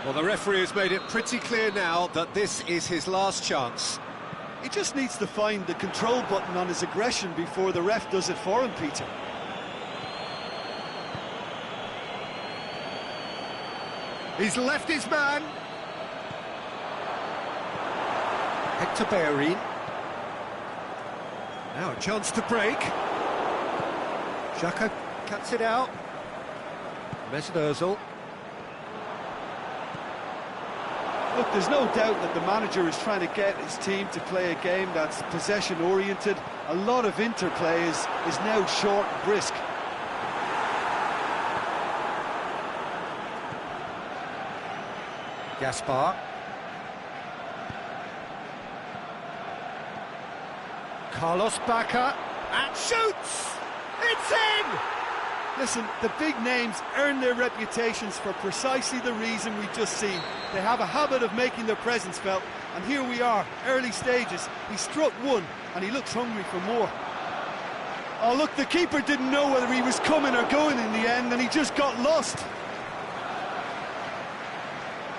Well, the referee has made it pretty clear now that this is his last chance. He just needs to find the control button on his aggression before the ref does it for him, Peter. He's left his man. Hector Bellerin. Now a chance to break. Xhaka cuts it out. Mesut Ozil. Look, there's no doubt that the manager is trying to get his team to play a game that's possession-oriented. A lot of interplay is now short and brisk. Gaspar. Carlos Bacca. And shoots! It's in! Listen, the big names earn their reputations for precisely the reason we've just seen. They have a habit of making their presence felt, and here we are, early stages. He struck one, and he looks hungry for more. Oh, look, the keeper didn't know whether he was coming or going in the end, and he just got lost.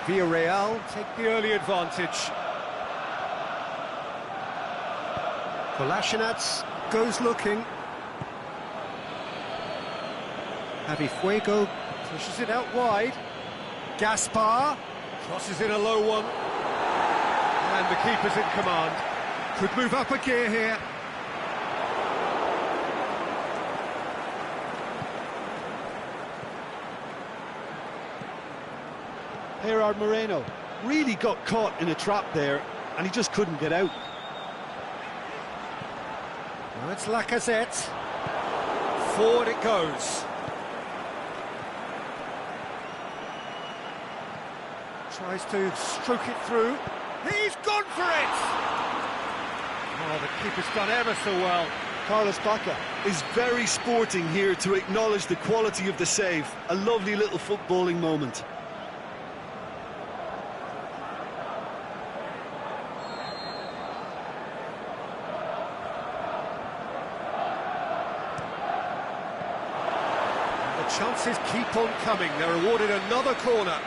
Villarreal take the early advantage. Kolasinac goes looking. Javi Fuego pushes it out wide. Gaspar crosses in a low one. And the keeper's in command. Could move up a gear here. Gerard Moreno really got caught in a trap there, and he just couldn't get out. Now it's Lacazette. Forward it goes. Tries to stroke it through. He's gone for it! Oh, the keeper's done ever so well. Carlos Bacca is very sporting here to acknowledge the quality of the save. A lovely little footballing moment. The chances keep on coming. They're awarded another corner.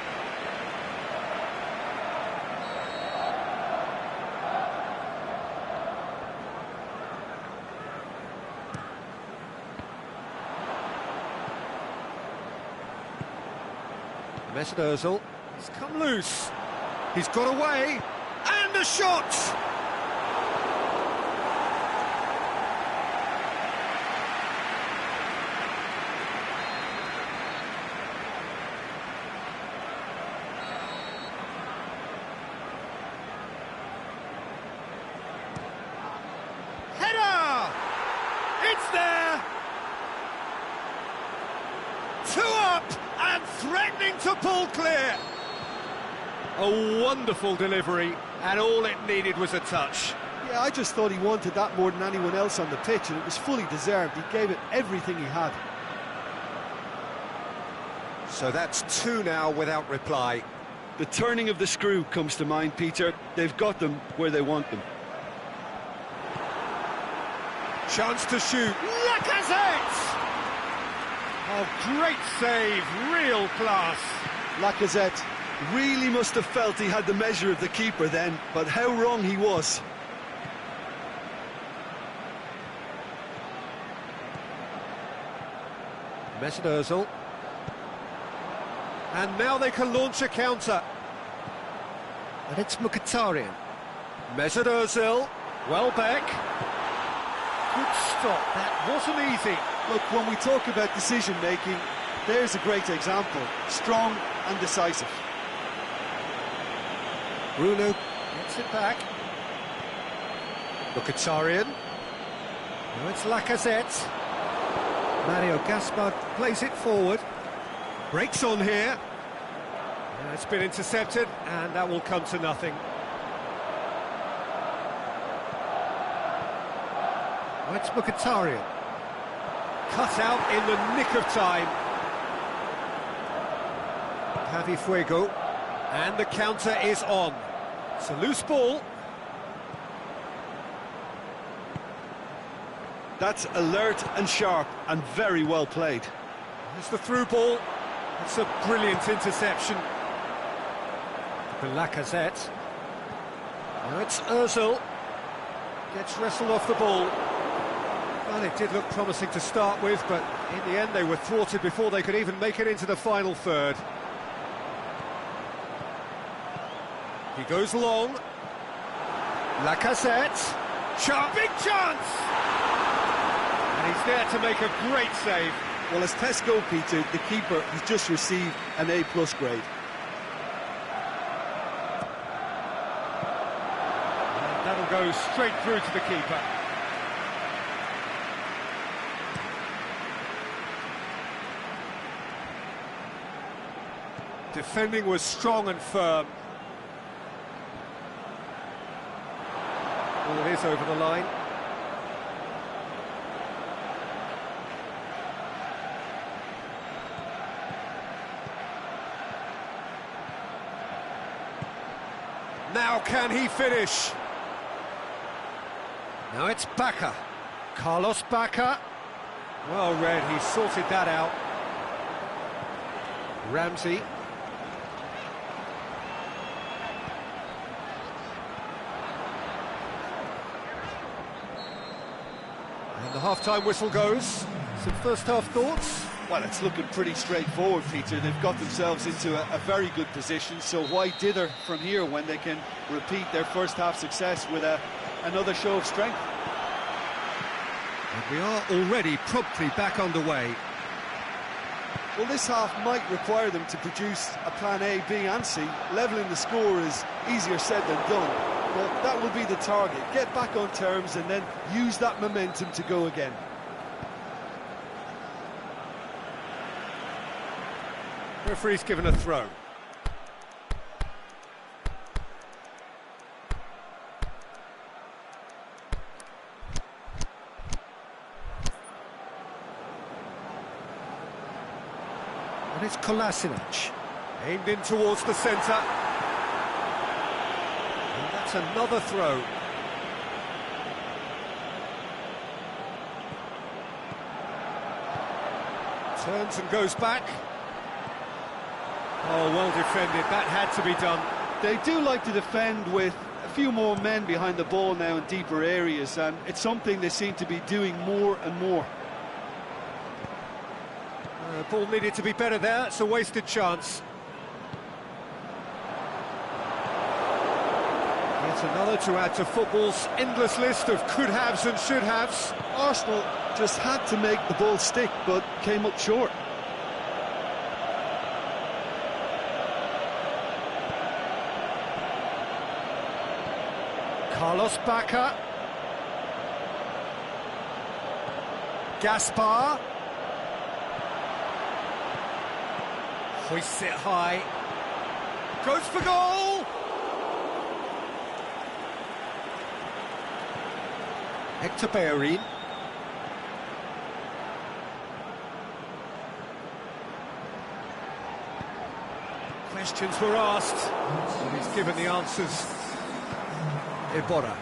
Mesut Ozil, he's come loose, he's got away, and a shot! Header! It's there! 2 up! And threatening to pull clear. A wonderful delivery, and all it needed was a touch. Yeah, I just thought he wanted that more than anyone else on the pitch, and it was fully deserved. He gave it everything he had. So that's 2 now without reply. The turning of the screw comes to mind, Peter. They've got them where they want them. Chance to shoot. Lacazette! Oh, great save, real class. Lacazette really must have felt he had the measure of the keeper then, but how wrong he was. Mesut Ozil. And now they can launch a counter. And it's Mkhitaryan. Mesut Ozil. Welbeck. Good stop, that wasn't easy. Look, when we talk about decision-making, there's a great example. Strong and decisive. Bruno gets it back. Mkhitaryan. Now it's Lacazette. Mario Gaspar plays it forward. Breaks on here. It's been intercepted, and that will come to nothing. Now it's Mkhitaryan. Cut out in the nick of time. Javi Fuego. And the counter is on. It's a loose ball. That's alert and sharp and very well played. There's the through ball. It's a brilliant interception. Lacazette. Now it's Ozil. Gets wrestled off the ball. Well, it did look promising to start with, but in the end they were thwarted before they could even make it into the final third. He goes long. Lacazette. Big chance! And he's there to make a great save. Well, as Pes go, Peter, the keeper has just received an A+ grade. And that'll go straight through to the keeper. Defending was strong and firm. Well, it is over the line. Now can he finish? Now it's Kaka. Carlos Kaka. Well read, he sorted that out. Ramsey. And the half-time whistle goes. Some first-half thoughts? Well, it's looking pretty straightforward, Peter. They've got themselves into a very good position, so why dither from here when they can repeat their first-half success with another show of strength? And we are already promptly back underway. Well, this half might require them to produce a plan A, B and C. Levelling the score is easier said than done, but that will be the target. Get back on terms and then use that momentum to go again. Referee's given a throw. And it's Kolasinac. Aimed in towards the centre. And that's another throw. Turns and goes back. Oh, well defended, that had to be done. They do like to defend with a few more men behind the ball now in deeper areas, and it's something they seem to be doing more and more. Ball needed to be better there, it's a wasted chance. Yet another to add to football's endless list of could-haves and should-haves. Arsenal just had to make the ball stick, but came up short. Carlos Kaka. Gaspar. Hoists it high. Goes for goal! Hector Bellerin. Questions were asked, and he's given the answers. Iborra.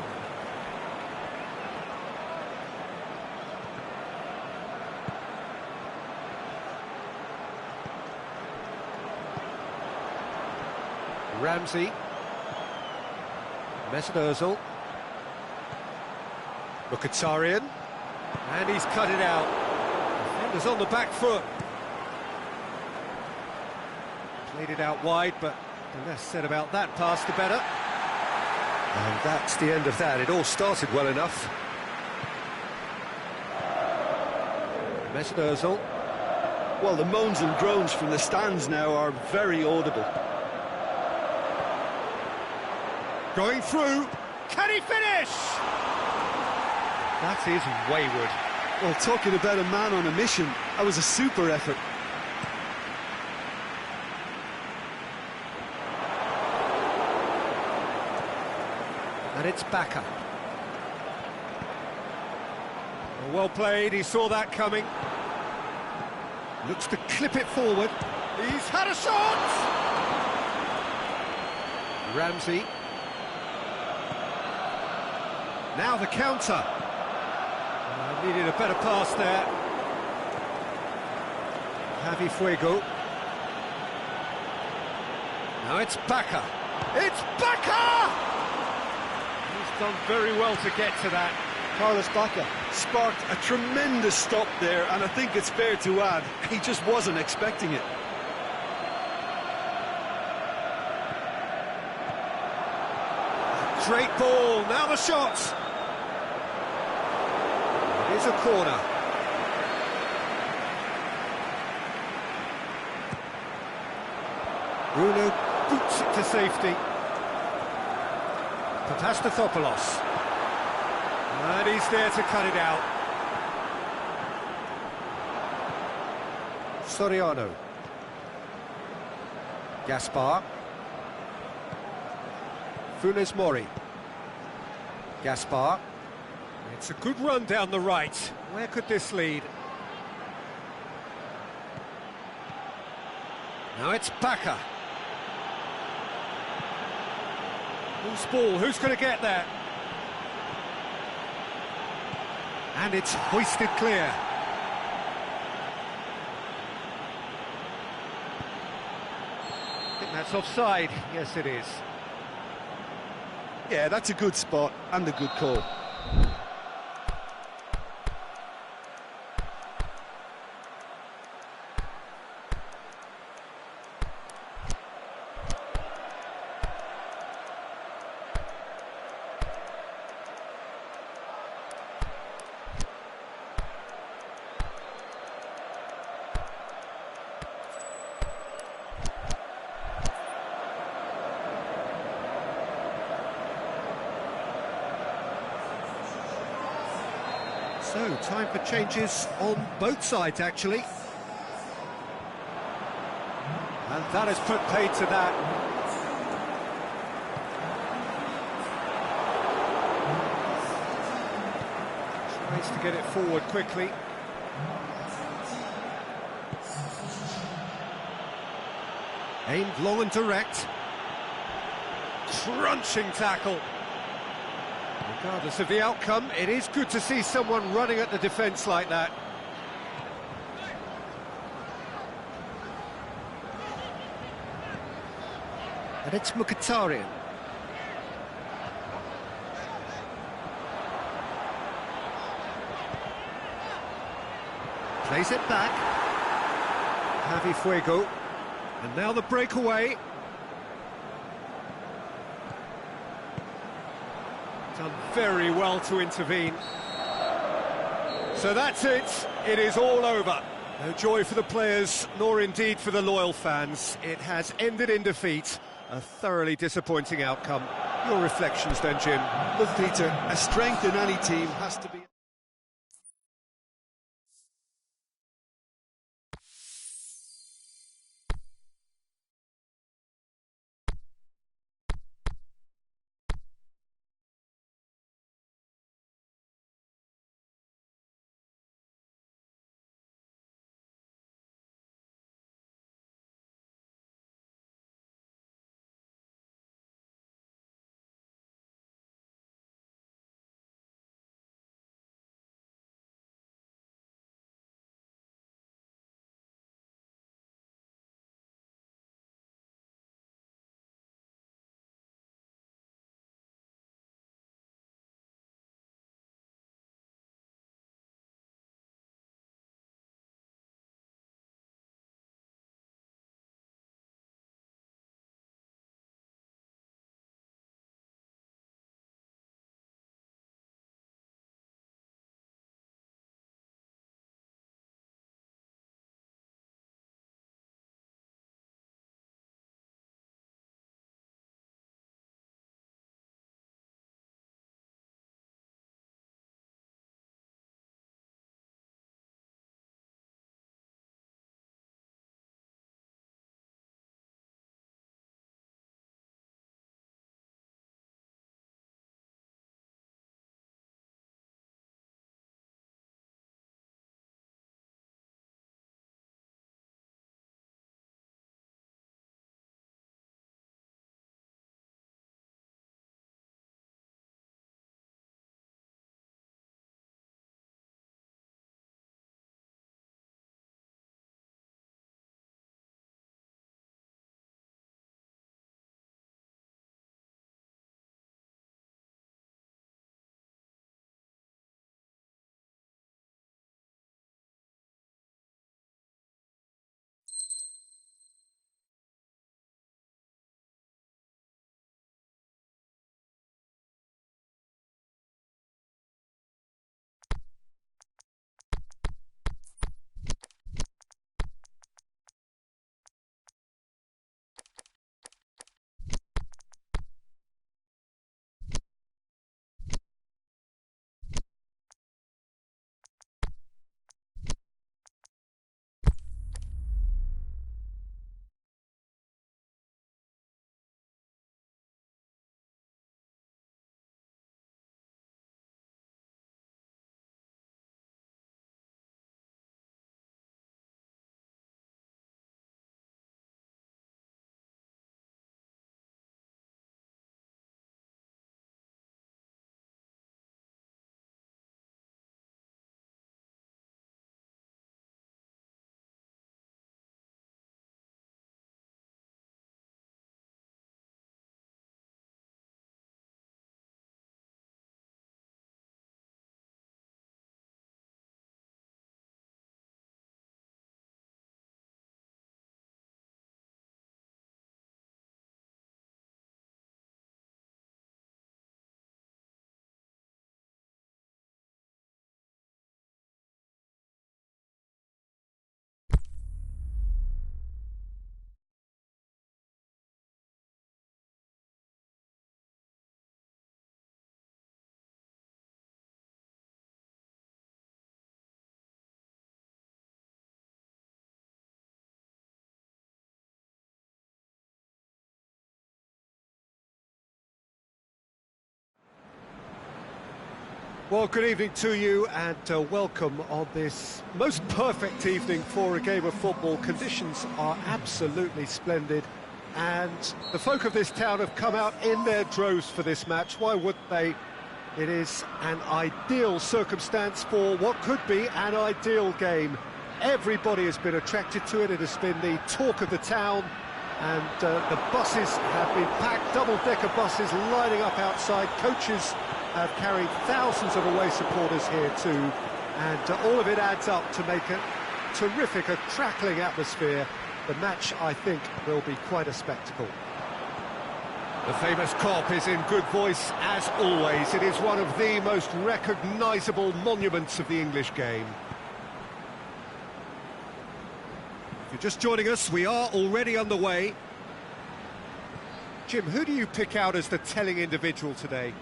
Ramsey. Mesut Ozil. Mkhitaryan. And he's cut it out. Defender's on the back foot. Played it out wide, but the less said about that pass, the better. And that's the end of that. It all started well enough. Mesut Ozil. Well, the moans and groans from the stands now are very audible. Going through. Can he finish? That is wayward. Well, talking about a man on a mission, that was a super effort. And it's Kaka. Well played, he saw that coming. Looks to clip it forward. He's had a shot! Ramsey. Now the counter. Needed a better pass there. Javi Fuego. Now it's Kaka. It's Kaka! He's done very well to get to that. Carlos Bacca sparked a tremendous stop there, and I think it's fair to add, he just wasn't expecting it. Great ball, now the shot! It is a corner. Bruno boots it to safety. Papastathopoulos. And he's there to cut it out. Soriano. Gaspar. Funes Mori. Gaspar. It's a good run down the right. Where could this lead? Now it's Kaka. Who's ball? Who's going to get there? And it's hoisted clear. I think that's offside. Yes, it is. Yeah, that's a good spot and a good call. So, time for changes on both sides, actually. And that has put paid to that. Tries to get it forward quickly. Aimed long and direct. Crunching tackle. Regardless of the outcome, it is good to see someone running at the defence like that. And it's Mkhitaryan. Plays it back. Javi Fuego. And now the breakaway. Done very well to intervene. So that's it. It is all over. No joy for the players, nor indeed for the loyal fans. It has ended in defeat. A thoroughly disappointing outcome. Your reflections then, Jim? Look, Peter, a strength in any team has to be... Well, good evening to you and welcome on this most perfect evening for a game of football. Conditions are absolutely splendid and the folk of this town have come out in their droves for this match. Why wouldn't they? It is an ideal circumstance for what could be an ideal game. Everybody has been attracted to it. It has been the talk of the town and the buses have been packed, double-decker buses lining up outside. Coaches have carried thousands of away supporters here too, and all of it adds up to make a terrific, a crackling atmosphere. The match, I think, will be quite a spectacle. The famous Kop is in good voice as always. It is one of the most recognisable monuments of the English game. If you're just joining us, we are already underway. Jim, who do you pick out as the telling individual today?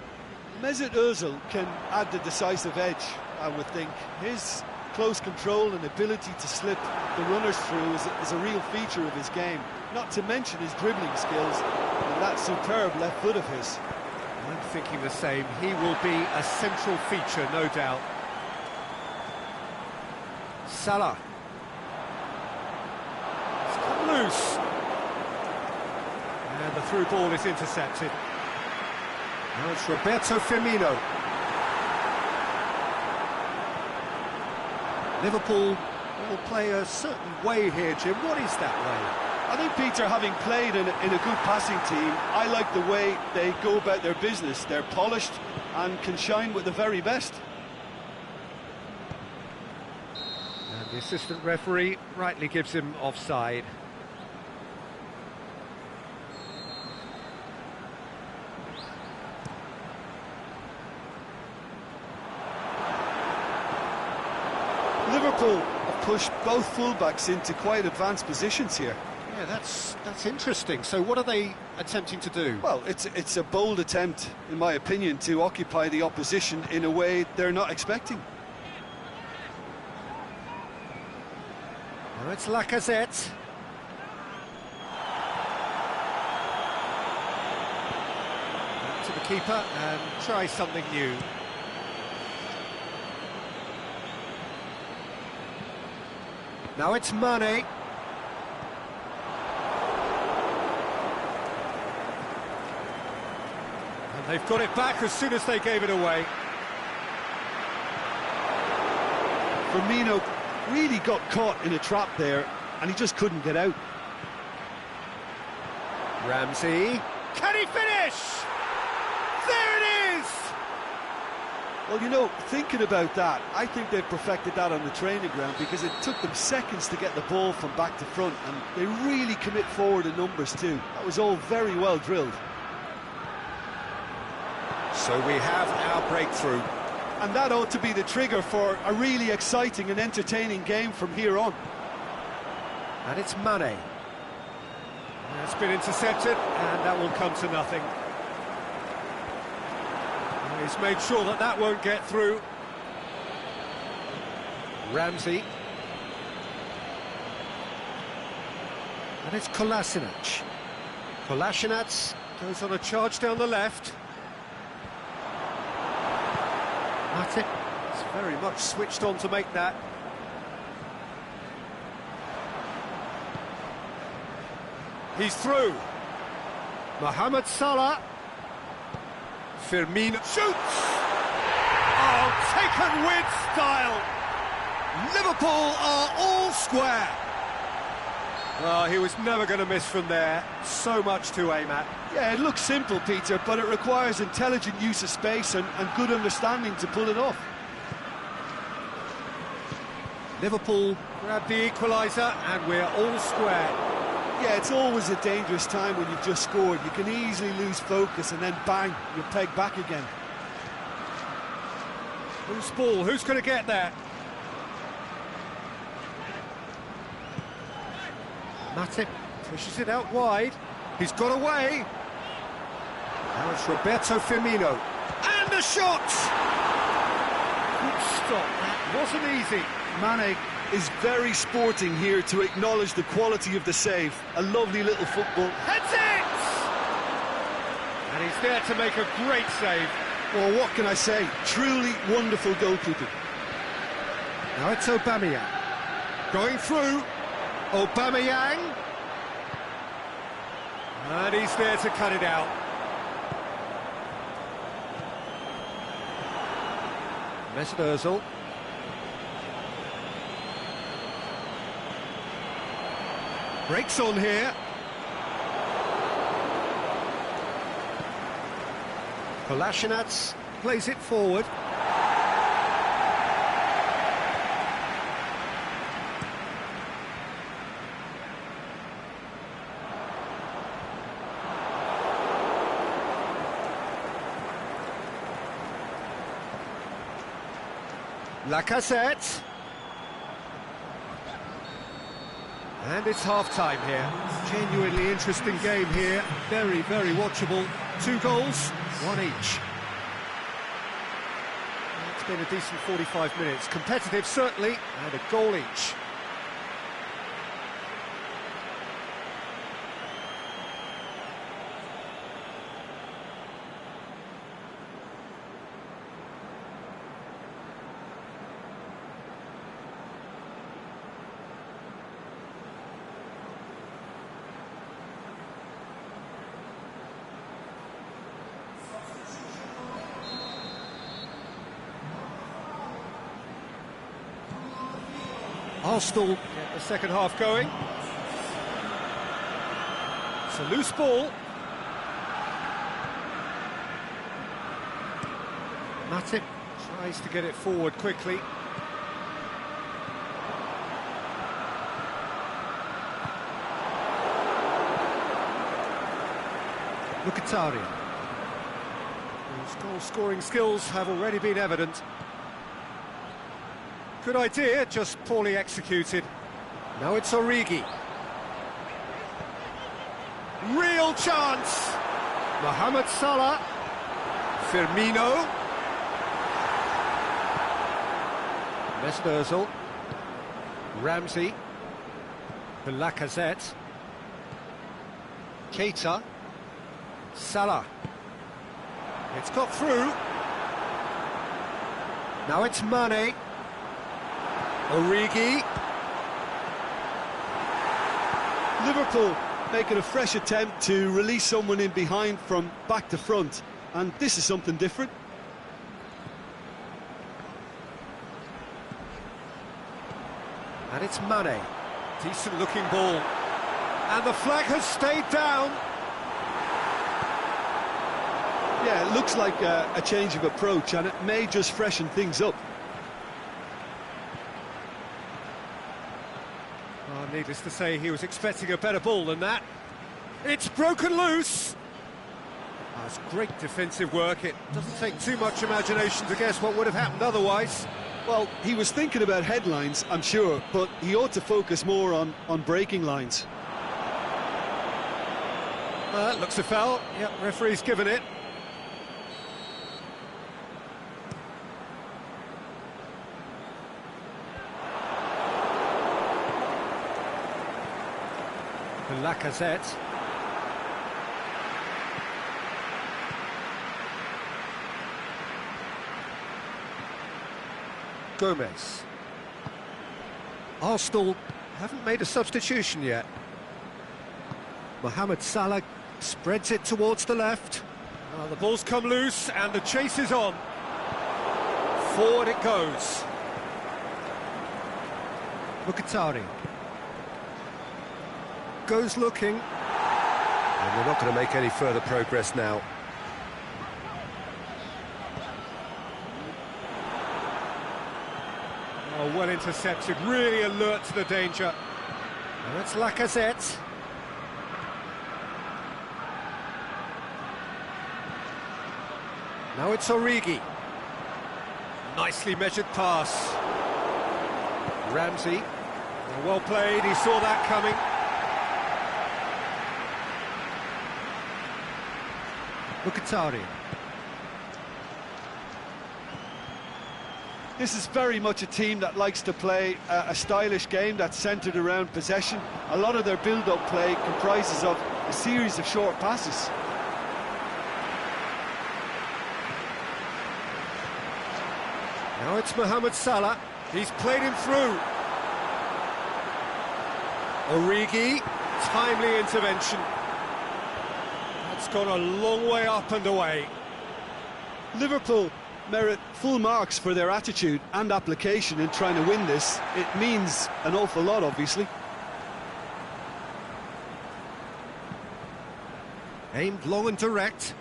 Mesut Ozil can add the decisive edge, I would think. His close control and ability to slip the runners through is a real feature of his game, not to mention his dribbling skills and that superb left foot of his. I'm thinking the same. He will be a central feature, no doubt. Salah. It's come loose. And the through ball is intercepted. Now it's Roberto Firmino. Liverpool will play a certain way here, Jim. What is that way? I think, Peter, having played in a good passing team, I like the way they go about their business. They're polished and can shine with the very best. And the assistant referee rightly gives him offside. Liverpool have pushed both fullbacks into quite advanced positions here. Yeah, that's interesting. So what are they attempting to do? Well, it's a bold attempt, in my opinion, to occupy the opposition in a way they're not expecting. Now it's Lacazette. Back to the keeper and try something new. Now it's Mane. And they've got it back as soon as they gave it away. Firmino really got caught in a trap there, and he just couldn't get out. Ramsey. Can he finish? There it is! Well, you know, thinking about that, I think they've perfected that on the training ground because it took them seconds to get the ball from back to front, and they really commit forward in numbers too. That was all very well drilled. So we have our breakthrough. And that ought to be the trigger for a really exciting and entertaining game from here on. And it's Mane. It's been intercepted, and that will come to nothing. He's made sure that that won't get through. Ramsey. And it's Kolasinac. Kolasinac goes on a charge down the left. Matip is very much switched on to make that. He's through. Mohamed Salah. Firmino shoots! Oh, taken with style! Liverpool are all square! Well, he was never going to miss from there. So much to aim at. Yeah, it looks simple, Peter, but it requires intelligent use of space and good understanding to pull it off. Liverpool grab the equaliser and we're all square. Yeah, it's always a dangerous time when you've just scored. You can easily lose focus and then bang, you're pegged back again. Who's ball? Who's going to get there? Matip pushes it out wide. He's got away. Now it's Roberto Firmino. And a shot! Good stop. That wasn't easy. Mane is very sporting here to acknowledge the quality of the save. A lovely little football. Heads it! And he's there to make a great save. Well, what can I say? Truly wonderful goalkeeping. Now it's Aubameyang. Going through. Aubameyang. And he's there to cut it out. Mesut Ozil. Breaks on here. Kolasinac plays it forward. Lacazette. And it's half-time here. Genuinely interesting game here. Very, very watchable. 2 goals, 1 each. It's been a decent 45 minutes. Competitive, certainly, and a goal each. Arsenal get the second half going. It's a loose ball. Matip tries to get it forward quickly. Mkhitaryan. His goal-scoring skills have already been evident. Good idea, just poorly executed. Now it's Origi. Real chance! Mohamed Salah. Firmino. Mesut Ozil. Ramsey. The Lacazette. Keita. Salah. It's got through. Now it's Mane. Origi. Liverpool making a fresh attempt to release someone in behind from back to front, and this is something different. And it's Mane. Decent looking ball. And the flag has stayed down. Yeah, it looks like a change of approach, and it may just freshen things up. Needless to say, he was expecting a better ball than that. It's broken loose. That's great defensive work. It doesn't take too much imagination to guess what would have happened otherwise. Well, he was thinking about headlines, I'm sure, but he ought to focus more on breaking lines. Looks a foul. Yep, referee's given it. Lacazette. Gomez. Arsenal haven't made a substitution yet. Mohamed Salah spreads it towards the left. The ball's come loose and the chase is on. Forward it goes. Mkhitaryan. Goes looking, and they're not going to make any further progress now. Oh, well intercepted, really alert to the danger. And that's Lacazette. Now it's Origi. Nicely measured pass. Ramsey, well played, he saw that coming. Mkhitaryan. This is very much a team that likes to play a stylish game that's centred around possession. A lot of their build-up play comprises of a series of short passes. Now it's Mohamed Salah. He's played him through. Origi, timely intervention. That's gone a long way up and away. Liverpool merit full marks for their attitude and application in trying to win this. It means an awful lot, obviously. Aimed long and direct.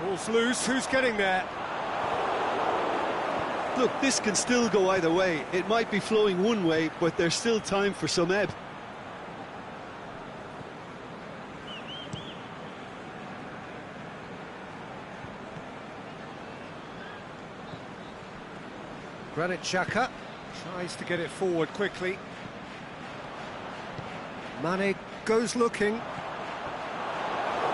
Ball's loose, who's getting there? Look, this can still go either way. It might be flowing one way, but there's still time for some ebb. Granit Xhaka tries to get it forward quickly. Mane goes looking.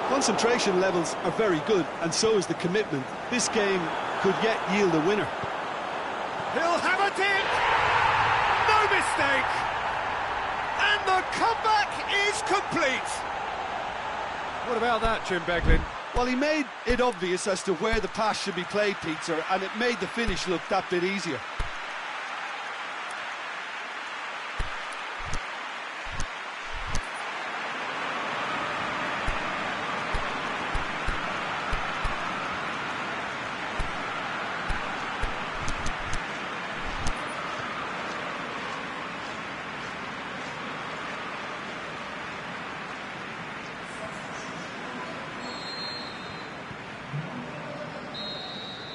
Concentration levels are very good, and so is the commitment. This game could yet yield a winner. He'll have a dip! No mistake! And the comeback is complete! What about that, Jim Beglin? Well, he made it obvious as to where the pass should be played, Peter, and it made the finish look that bit easier.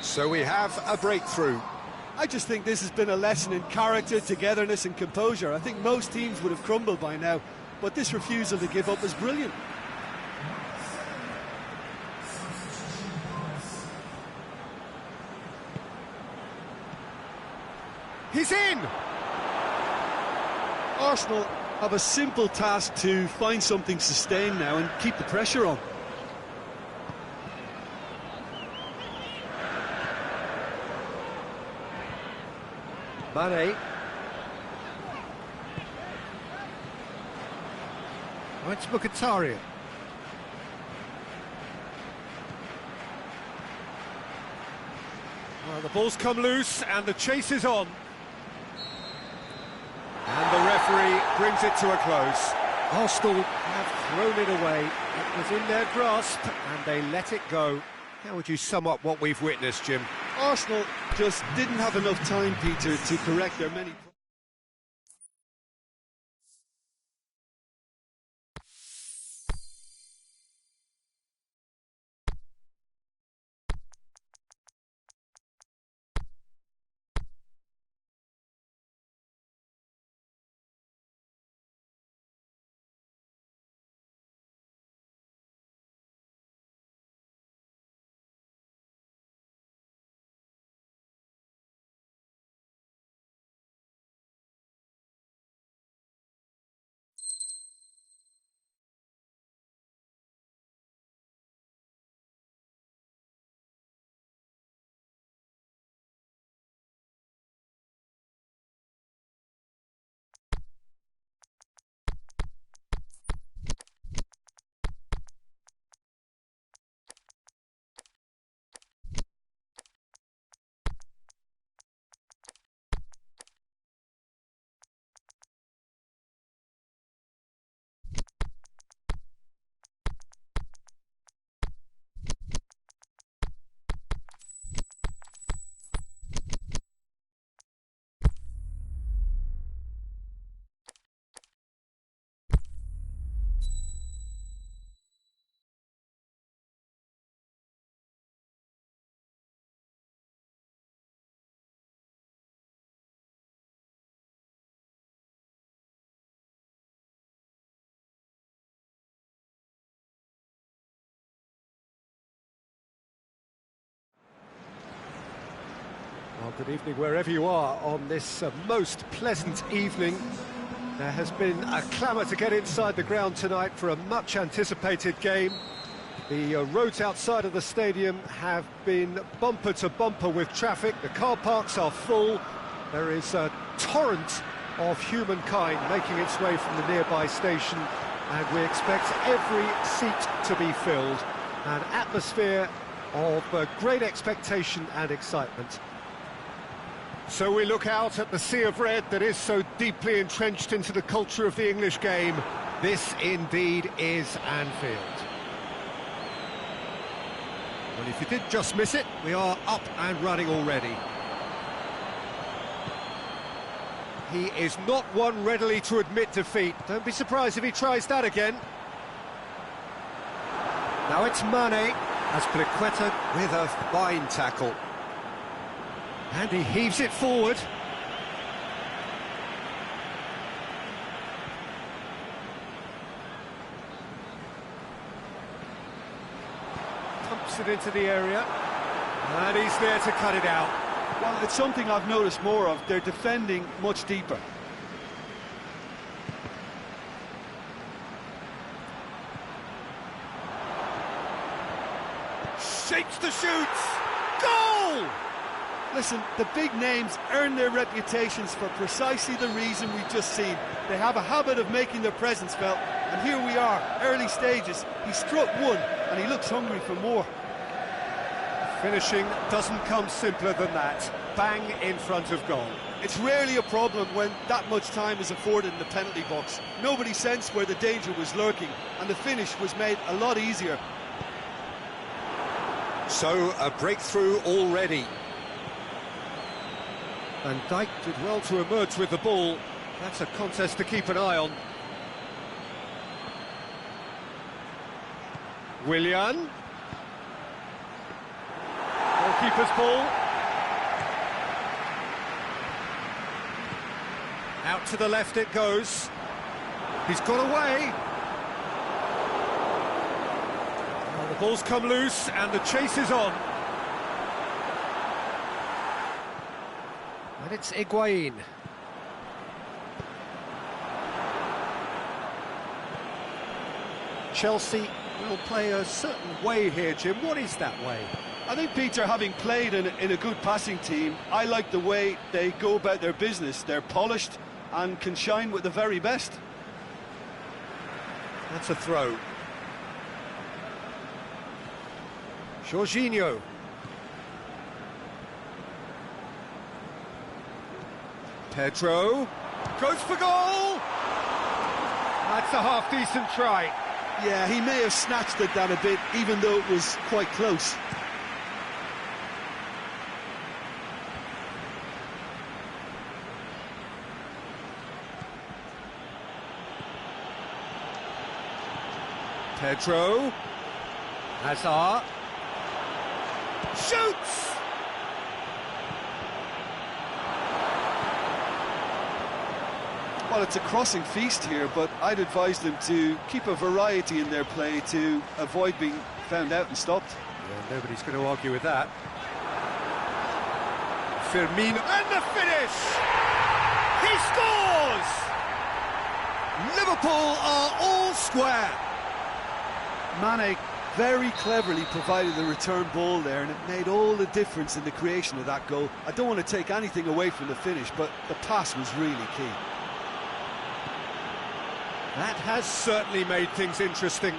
So we have a breakthrough. I just think this has been a lesson in character, togetherness and composure. I think most teams would have crumbled by now, but this refusal to give up is brilliant. He's in! Arsenal have a simple task to find something sustained now and keep the pressure on. Mane. Oh, it's Mkhitaryan. Well, the ball's come loose and the chase is on. And the referee brings it to a close. Arsenal have thrown it away. It was in their grasp and they let it go. How would you sum up what we've witnessed, Jim? Arsenal just didn't have enough time, Peter, to correct their many... Well, good evening wherever you are on this most pleasant evening. There has been a clamour to get inside the ground tonight for a much-anticipated game. The roads outside of the stadium have been bumper to bumper with traffic. The car parks are full. There is a torrent of humankind making its way from the nearby station, and we expect every seat to be filled. An atmosphere of great expectation and excitement. So we look out at the sea of red that is so deeply entrenched into the culture of the English game. This indeed is Anfield. Well, if you did just miss it, we are up and running already. He is not one readily to admit defeat. Don't be surprised if he tries that again. Now it's Mane, as Pliqueta with a fine tackle. And he heaves it forward. Pumps it into the area. And he's there to cut it out. Well, it's something I've noticed more of. They're defending much deeper. Shapes the shoots! Goal! Listen, the big names earn their reputations for precisely the reason we've just seen. They have a habit of making their presence felt, and here we are, early stages. He struck one, and he looks hungry for more. Finishing doesn't come simpler than that. Bang in front of goal. It's rarely a problem when that much time is afforded in the penalty box. Nobody sensed where the danger was lurking, and the finish was made a lot easier. So, a breakthrough already. And Dijk did well to emerge with the ball. That's a contest to keep an eye on. Willian. Goalkeeper's ball. Out to the left it goes. He's got away. Well, the ball's come loose and the chase is on. And it's Higuain. Chelsea will play a certain way here, Jim. What is that way? I think, Peter, having played in a good passing team, I like the way they go about their business. They're polished and can shine with the very best. That's a throw. Jorginho. Pedro goes for goal! That's a half-decent try. Yeah, he may have snatched it down a bit, even though it was quite close. Pedro. Hazard. Shoots! Well, it's a crossing feast here, but I'd advise them to keep a variety in their play to avoid being found out and stopped. Yeah, nobody's going to argue with that. Firmino, and the finish! He scores! Liverpool are all square. Mane very cleverly provided the return ball there, and it made all the difference in the creation of that goal. I don't want to take anything away from the finish, but the pass was really key. That has certainly made things interesting.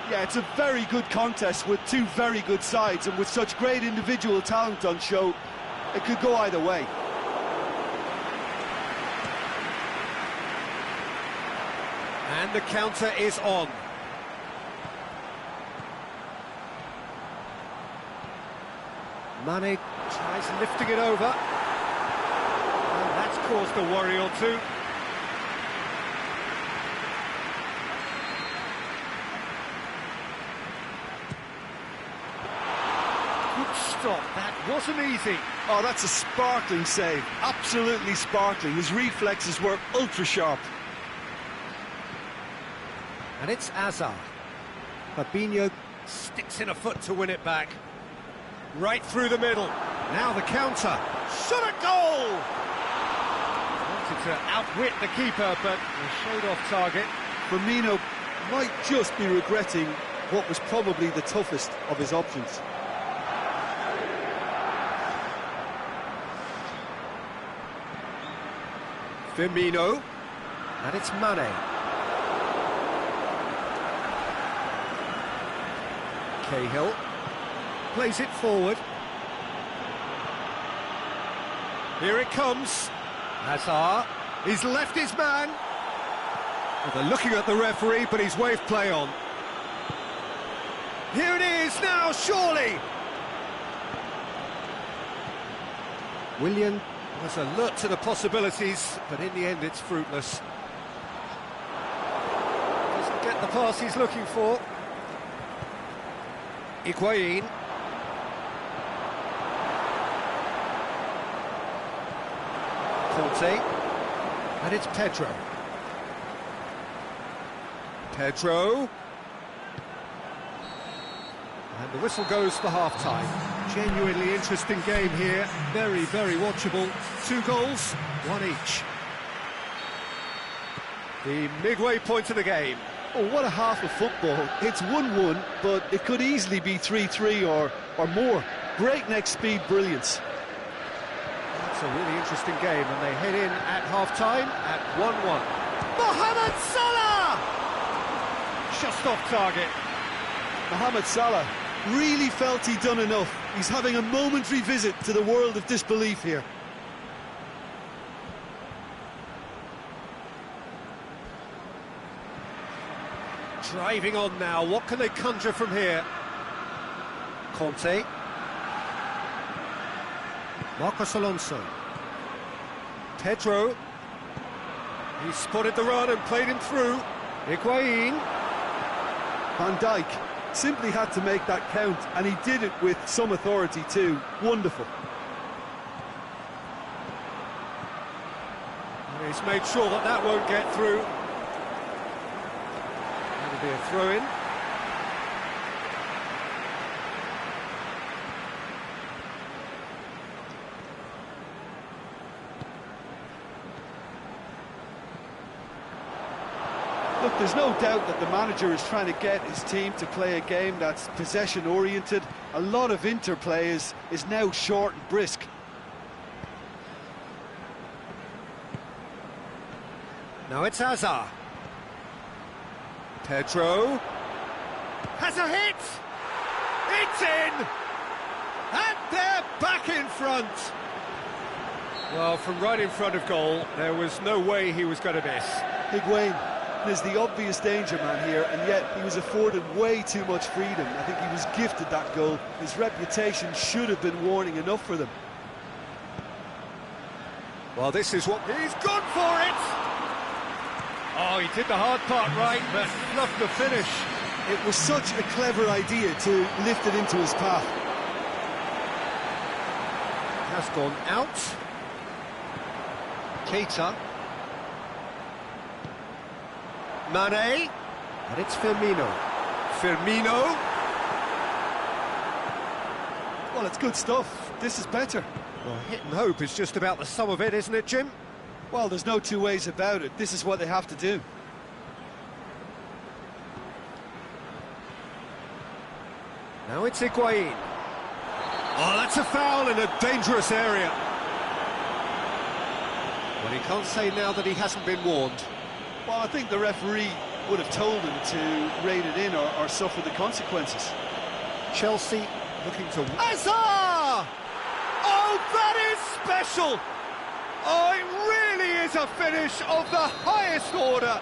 Yeah, it's a very good contest with two very good sides, and with such great individual talent on show, it could go either way. And the counter is on. Mane tries lifting it over. And that's caused a worry or two. Good stop, that wasn't easy. Oh, that's a sparkling save, absolutely sparkling. His reflexes were ultra sharp. And it's Hazard. Fabinho sticks in a foot to win it back. Right through the middle. Now the counter. Shot at goal! Wanted to outwit the keeper, but he showed off target. Firmino might just be regretting what was probably the toughest of his options. Firmino. And it's Mane. Cahill plays it forward. Here it comes. Hazard. He's left his man. Well, they're looking at the referee, but he's waved play on. Here it is now, surely. Willian was alert to the possibilities, but in the end it's fruitless. Doesn't get the pass he's looking for. Higuain. Conte. And it's Pedro. Pedro. And the whistle goes for half-time. Genuinely interesting game here. Very, very watchable. 2 goals, 1 each. The midway point of the game. Oh, what a half of football. It's 1-1, but it could easily be 3-3 or more. Breakneck speed brilliance. That's a really interesting game, and they head in at half-time at 1-1. Mohamed Salah! Just off target. Mohamed Salah really felt he'd done enough. He's having a momentary visit to the world of disbelief here. Driving on now, what can they conjure from here? Conte. Marcos Alonso. Pedro. He spotted the run and played him through. Higuain. Van Dijk simply had to make that count, and he did it with some authority too. Wonderful. And he's made sure that that won't get through. That'll be a throw-in. Look, there's no doubt that the manager is trying to get his team to play a game that's possession-oriented. A lot of interplay is now short and brisk. Now it's Hazard. Pedro. Has a hit! It's in! And they're back in front! Well, from right in front of goal, there was no way he was going to miss. Higuain is the obvious danger man here, and yet he was afforded way too much freedom. I think he was gifted that goal. His reputation should have been warning enough for them. Well, this is what... He's gone for it! Oh, he did the hard part right, but fluffed the finish. It was such a clever idea to lift it into his path. Has gone out. Keita. Mane. And it's Firmino. Firmino. Well, it's good stuff. This is better. Well, hit and hope is just about the sum of it, isn't it, Jim? Well, there's no two ways about it. This is what they have to do. Now it's Higuain. Oh, that's a foul in a dangerous area. Well, he can't say now that he hasn't been warned. Well, I think the referee would have told him to rein it in or suffer the consequences. Chelsea looking to... Hazard! Oh, that is special! Oh, it really is a finish of the highest order.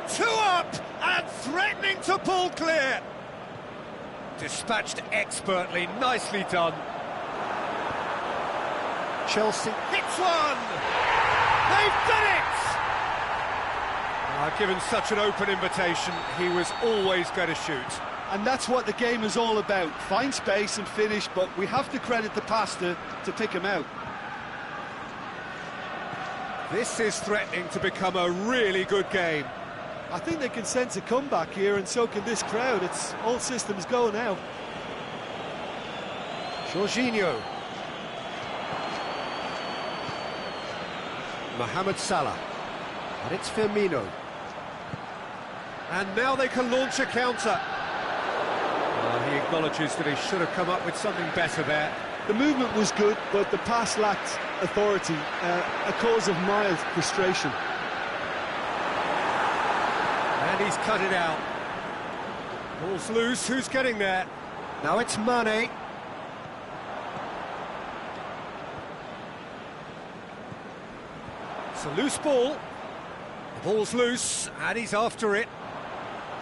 2 up and threatening to pull clear. Dispatched expertly, nicely done. Chelsea hits one. They've done it! Given such an open invitation, he was always going to shoot. And that's what the game is all about. Find space and finish, but we have to credit the passer to pick him out. This is threatening to become a really good game. I think they can sense a comeback here, and so can this crowd. It's all systems go now. Jorginho. Mohamed Salah. And it's Firmino. And now they can launch a counter. He acknowledges that he should have come up with something better there. The movement was good, but the pass lacked authority, a cause of mild frustration. And he's cut it out. Ball's loose, who's getting there? Now it's Mane. It's a loose ball. The ball's loose, and he's after it.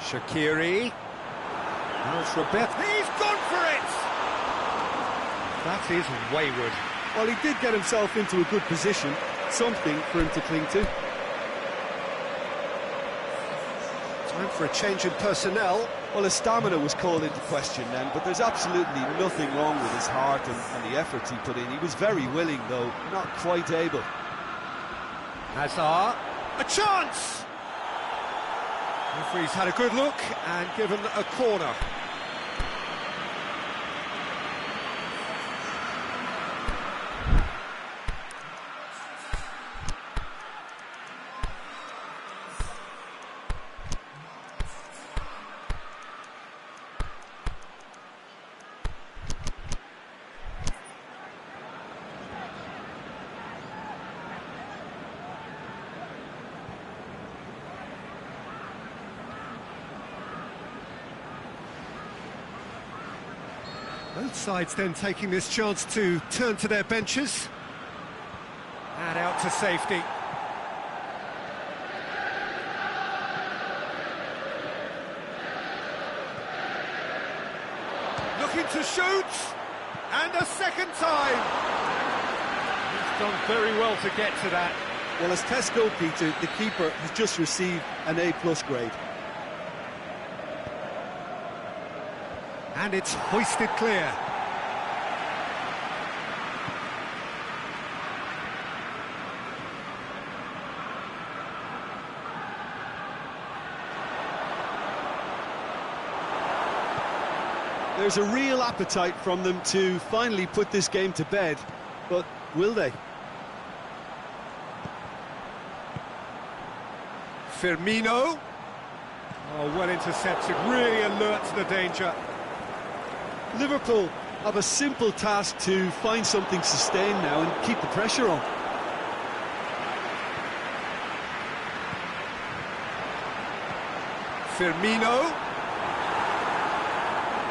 Shaqiri. Now it's Roberto. He's gone for it! That is wayward. Well, he did get himself into a good position, something for him to cling to. Time for a change in personnel. Well, his stamina was called into question then, but there's absolutely nothing wrong with his heart and the efforts he put in. He was very willing, though, not quite able. Hazard, a chance! Referee's had a good look and given a corner. Both sides then taking this chance to turn to their benches. And out to safety. Looking to shoot! And a second time! He's done very well to get to that. Well, as test goalkeeper, the keeper has just received an A+ grade. And it's hoisted clear. There's a real appetite from them to finally put this game to bed, but will they? Firmino. Oh, well intercepted, really alert to the danger. Liverpool have a simple task to find something sustained now and keep the pressure on. Firmino.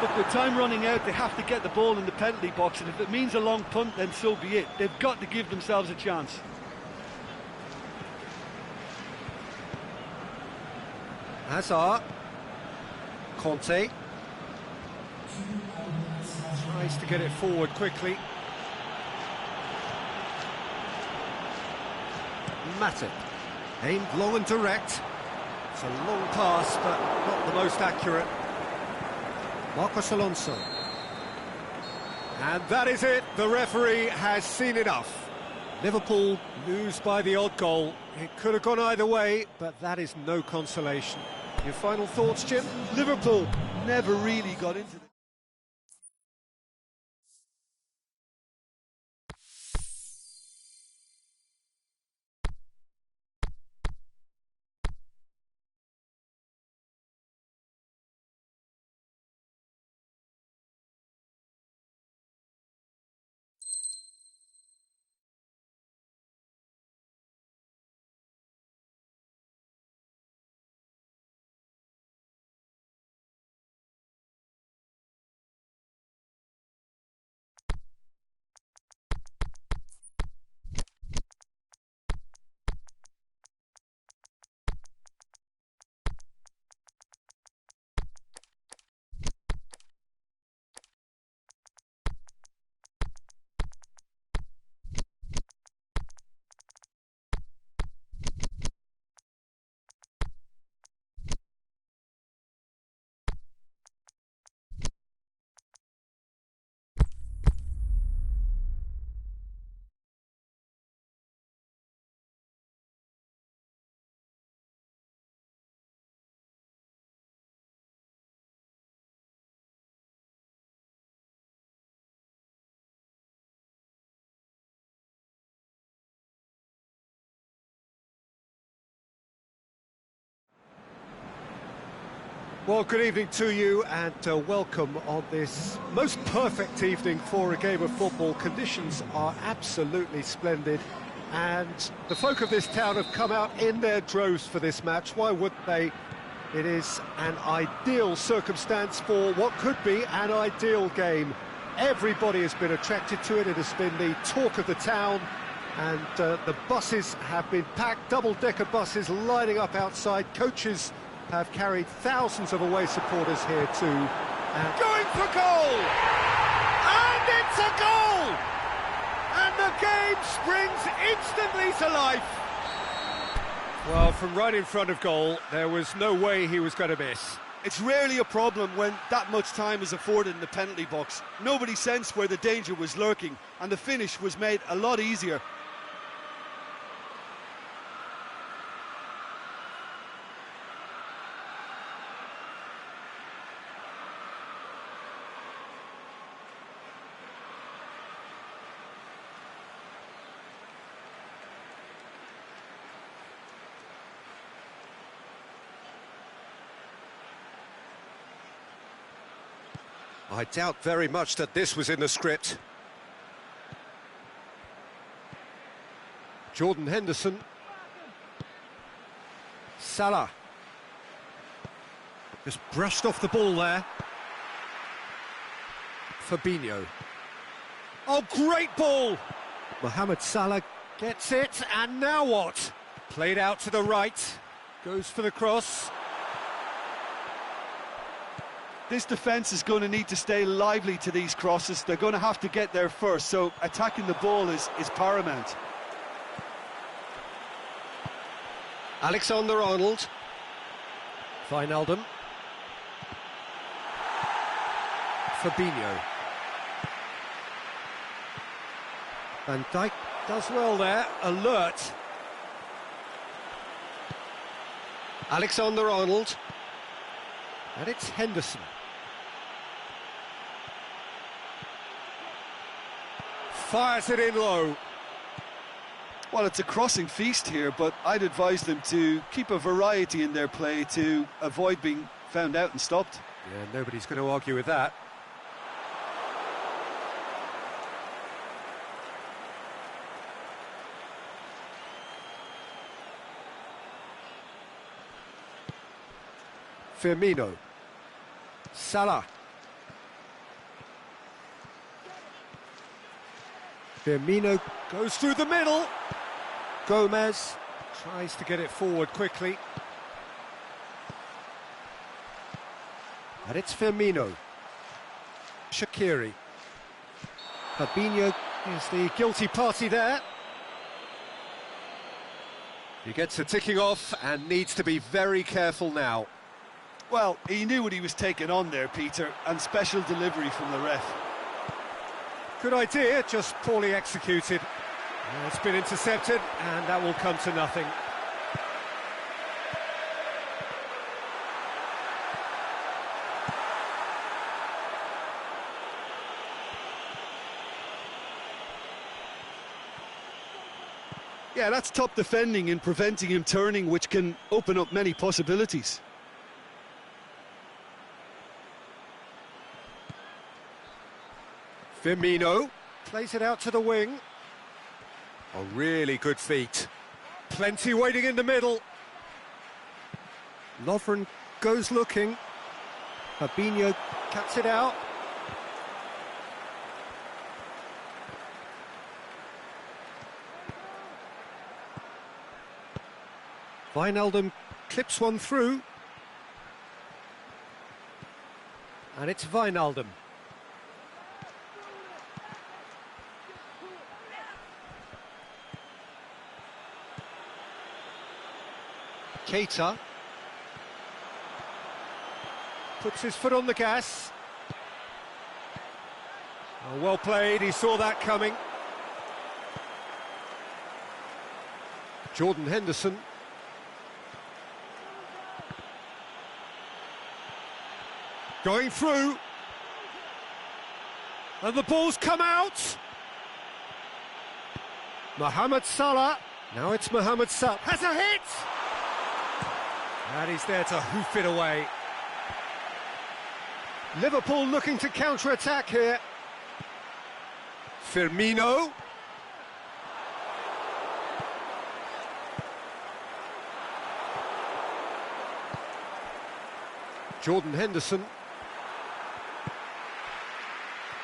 Look, with time running out, they have to get the ball in the penalty box, and if it means a long punt, then so be it. They've got to give themselves a chance. Hazard. Conte. Tries to get it forward quickly. Matip. Aimed long and direct. It's a long pass, but not the most accurate. Marcos Alonso. And that is it. The referee has seen enough. Liverpool lose by the odd goal. It could have gone either way, but that is no consolation. Your final thoughts, Jim? Liverpool never really got into it. Well, good evening to you and welcome on this most perfect evening for a game of football. Conditions are absolutely splendid and the folk of this town have come out in their droves for this match. Why wouldn't they? It is an ideal circumstance for what could be an ideal game. Everybody has been attracted to it. It has been the talk of the town. And the buses have been packed, double-decker buses lining up outside. Coaches have carried thousands of away supporters here too. And going for goal! And it's a goal! And the game springs instantly to life. Well, from right in front of goal, there was no way he was going to miss. It's rarely a problem when that much time is afforded in the penalty box. Nobody sensed where the danger was lurking, and the finish was made a lot easier. I doubt very much that this was in the script. Jordan Henderson. Salah. Just brushed off the ball there. Fabinho. Oh, great ball! Mohamed Salah gets it, and now what? Played out to the right. Goes for the cross. This defence is going to need to stay lively to these crosses. They're going to have to get there first, so attacking the ball is paramount. Alexander-Arnold. Wijnaldum. Fabinho. Van Dijk does well there, alert. Alexander-Arnold. And it's Henderson. Fires it in low. Well, it's a crossing feast here, but I'd advise them to keep a variety in their play to avoid being found out and stopped. Yeah, nobody's going to argue with that. Firmino. Salah. Firmino goes through the middle. Gomez tries to get it forward quickly. And it's Firmino. Shaqiri. Fabinho is the guilty party there. He gets a ticking off and needs to be very careful now. Well, he knew what he was taking on there, Peter, and special delivery from the ref. Good idea, just poorly executed. It's been intercepted, and that will come to nothing. Yeah, that's top defending and preventing him turning, which can open up many possibilities. Firmino plays it out to the wing. Oh, really good feet. Plenty waiting in the middle. Lovren goes looking. Fabinho cuts it out. Wijnaldum clips one through. And it's Wijnaldum. Keita puts his foot on the gas. Oh, well played, he saw that coming. Jordan Henderson. Going through. And the ball's come out. Mohamed Salah. Now it's Mohamed Salah. Has a hit! And he's there to hoof it away. Liverpool looking to counter-attack here. Firmino. Jordan Henderson.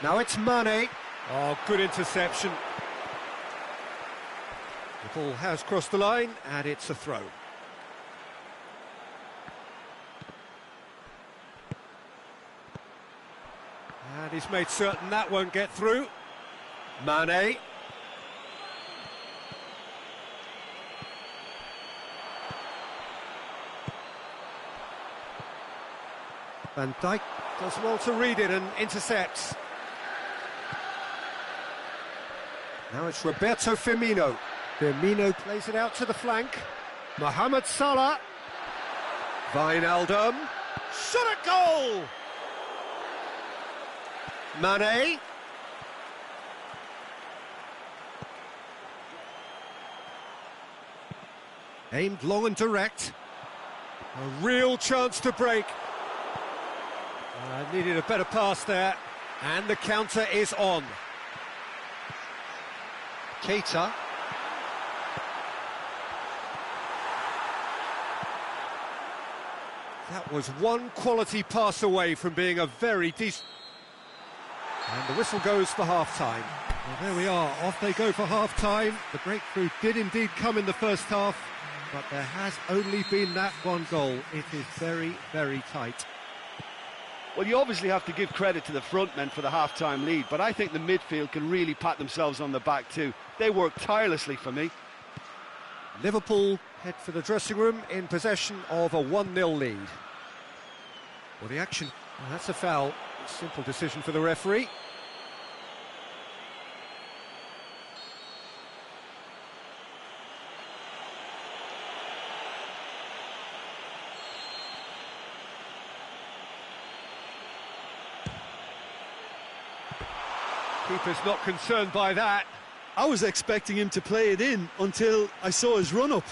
Now it's Mane. Oh, good interception. The ball has crossed the line, and it's a throw. And he's made certain that won't get through. Mane. Van Dijk does well to read it and intercepts. Now it's Roberto Firmino. Firmino plays it out to the flank. Mohamed Salah. Wijnaldum. Shot at goal! Mane. Aimed long and direct. A real chance to break. Needed a better pass there. And the counter is on. Keita. That was one quality pass away from being a very decent... And the whistle goes for half-time. Well, there we are, off they go for half-time. The breakthrough did indeed come in the first half, but there has only been that one goal. It is very, very tight. Well, you obviously have to give credit to the front men for the half-time lead, but I think the midfield can really pat themselves on the back too. They work tirelessly for me. Liverpool head for the dressing room in possession of a 1-0 lead. Well, the action, well, that's a foul. Simple decision for the referee. Keeper's not concerned by that. I was expecting him to play it in until I saw his run-up.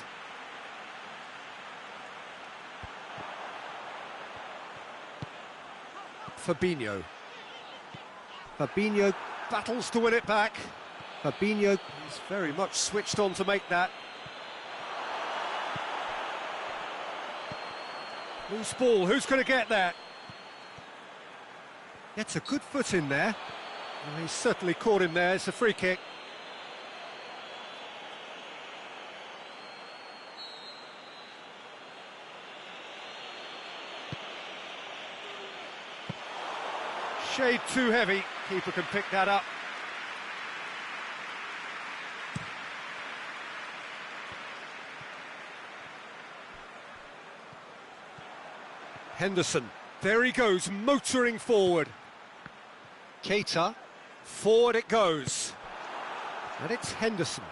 Fabinho. Fabinho battles to win it back. Fabinho is very much switched on to make that. Loose ball, who's going to get that? Gets a good foot in there. Well, he's certainly caught him there, it's a free kick. Shade too heavy, keeper can pick that up. Henderson, there he goes, motoring forward. Keita, forward it goes. And it's Henderson.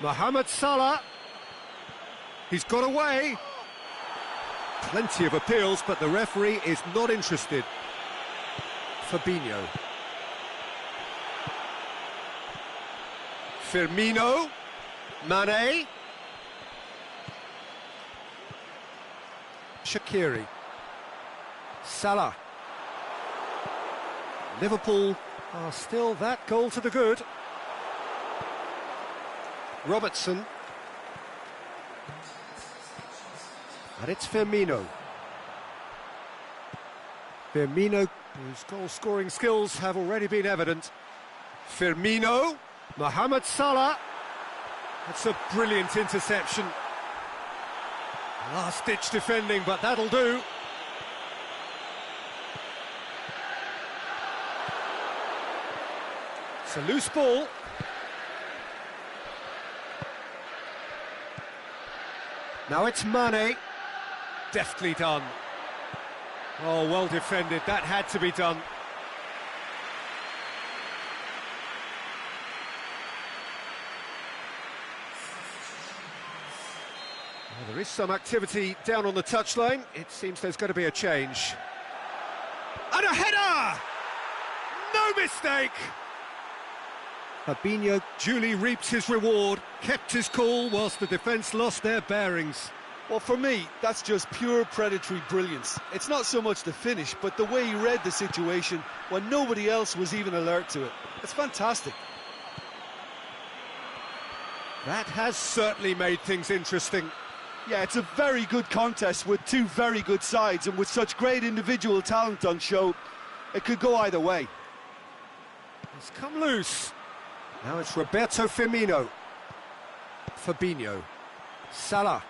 Mohamed Salah. He's got away. Plenty of appeals, but the referee is not interested. Fabinho. Firmino. Mane. Shaqiri. Salah. Liverpool are still that goal to the good. Robertson. And it's Firmino. Firmino, whose goal-scoring skills have already been evident. Firmino, Mohamed Salah. That's a brilliant interception. Last-ditch defending, but that'll do. It's a loose ball. Now it's Mane. Deftly done. Oh, well defended. That had to be done. Well, there is some activity down on the touchline. It seems there's going to be a change. And a header! No mistake! Fabinho duly reaped his reward, kept his cool whilst the defence lost their bearings. Well, for me, that's just pure predatory brilliance. It's not so much the finish, but the way he read the situation when nobody else was even alert to it. It's fantastic. That has certainly made things interesting. Yeah, it's a very good contest with two very good sides, and with such great individual talent on show, it could go either way. It's come loose. Now it's Roberto Firmino. Fabinho. Salah.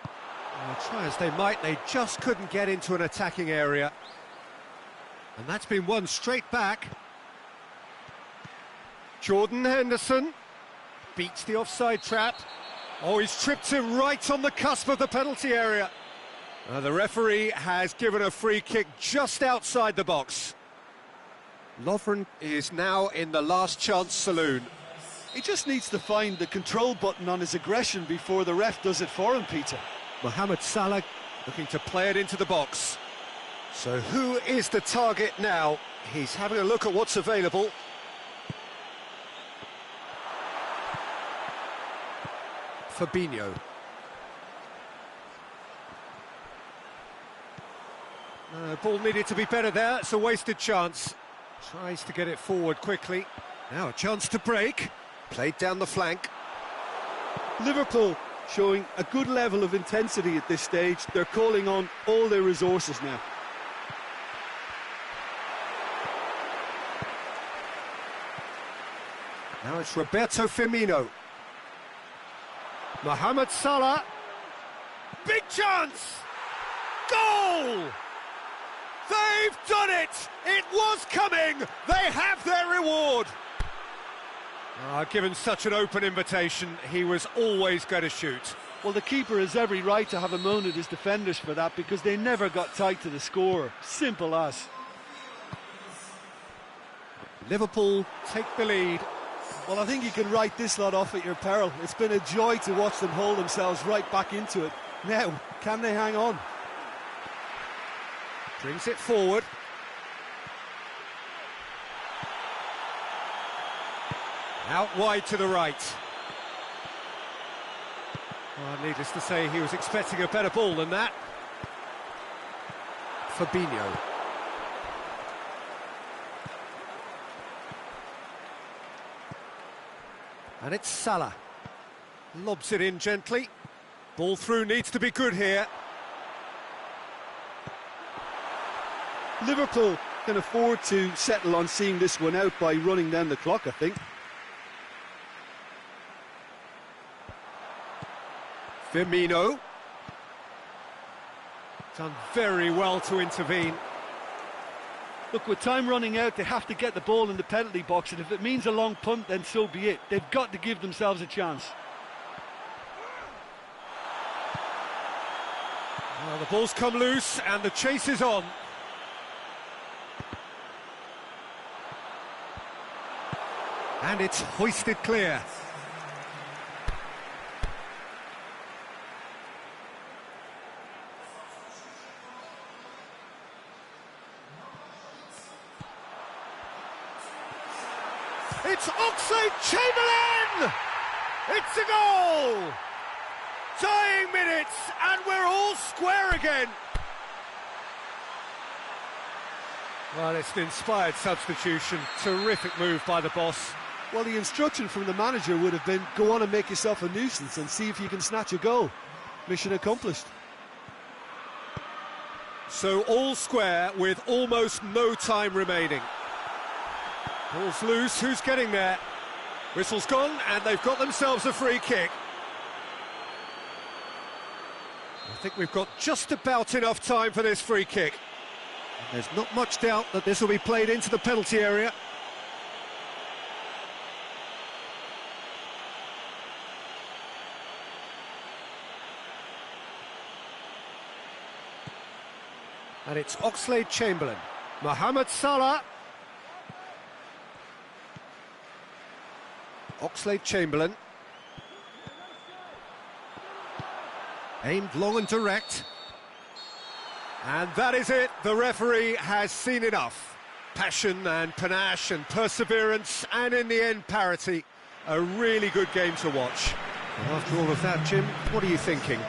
Well, try as they might, they just couldn't get into an attacking area. And that's been won straight back. Jordan Henderson beats the offside trap. Oh, he's tripped him right on the cusp of the penalty area. The referee has given a free kick just outside the box. Lovren is now in the last chance saloon. He just needs to find the control button on his aggression before the ref does it for him, Peter. Mohamed Salah looking to play it into the box. So who is the target now? He's having a look at what's available. Fabinho. Ball needed to be better there, it's a wasted chance. Tries to get it forward quickly. Now a chance to break. Played down the flank. Liverpool showing a good level of intensity at this stage. They're calling on all their resources now. Now it's Roberto Firmino. Mohamed Salah. Big chance! Goal! They've done it! It was coming! They have their reward! Given such an open invitation, he was always going to shoot. Well, the keeper has every right to have a moan at his defenders for that, because they never got tight to the scorer. Simple as. Liverpool take the lead. Well, I think you can write this lot off at your peril. It's been a joy to watch them hold themselves right back into it. Now, can they hang on? Brings it forward. Out wide to the right. Well, needless to say, he was expecting a better ball than that. Fabinho. And it's Salah. Lobs it in gently. Ball through needs to be good here. Liverpool can afford to settle on seeing this one out by running down the clock, I think. Firmino. Done very well to intervene. Look, with time running out, they have to get the ball in the penalty box, and if it means a long punt, then so be it. They've got to give themselves a chance. Well, the ball's come loose, and the chase is on. And it's hoisted clear. It's Oxlade-Chamberlain! It's a goal! Tying minutes, and we're all square again. Well, it's an inspired substitution. Terrific move by the boss. Well, the instruction from the manager would have been, go on and make yourself a nuisance and see if you can snatch a goal. Mission accomplished. So all square with almost no time remaining. Ball's loose, who's getting there? Whistle's gone, and they've got themselves a free kick. I think we've got just about enough time for this free kick. There's not much doubt that this will be played into the penalty area. And it's Oxlade-Chamberlain. Mohamed Salah. Oxlade-Chamberlain. Aimed long and direct. And that is it. The referee has seen enough. Passion and panache and perseverance, and in the end, parity. A really good game to watch. And after all of that, Jim, what are you thinking?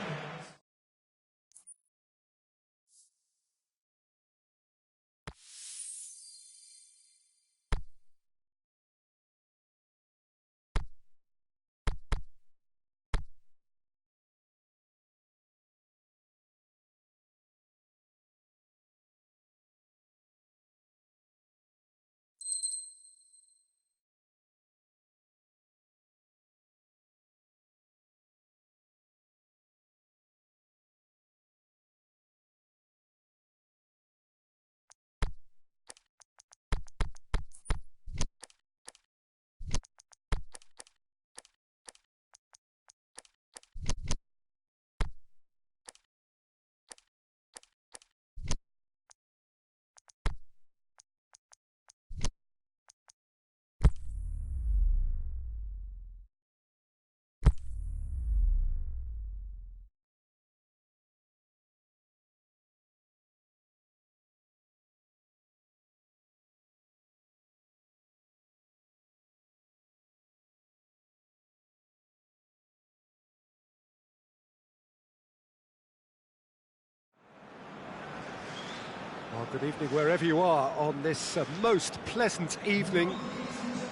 Well, good evening wherever you are on this most pleasant evening.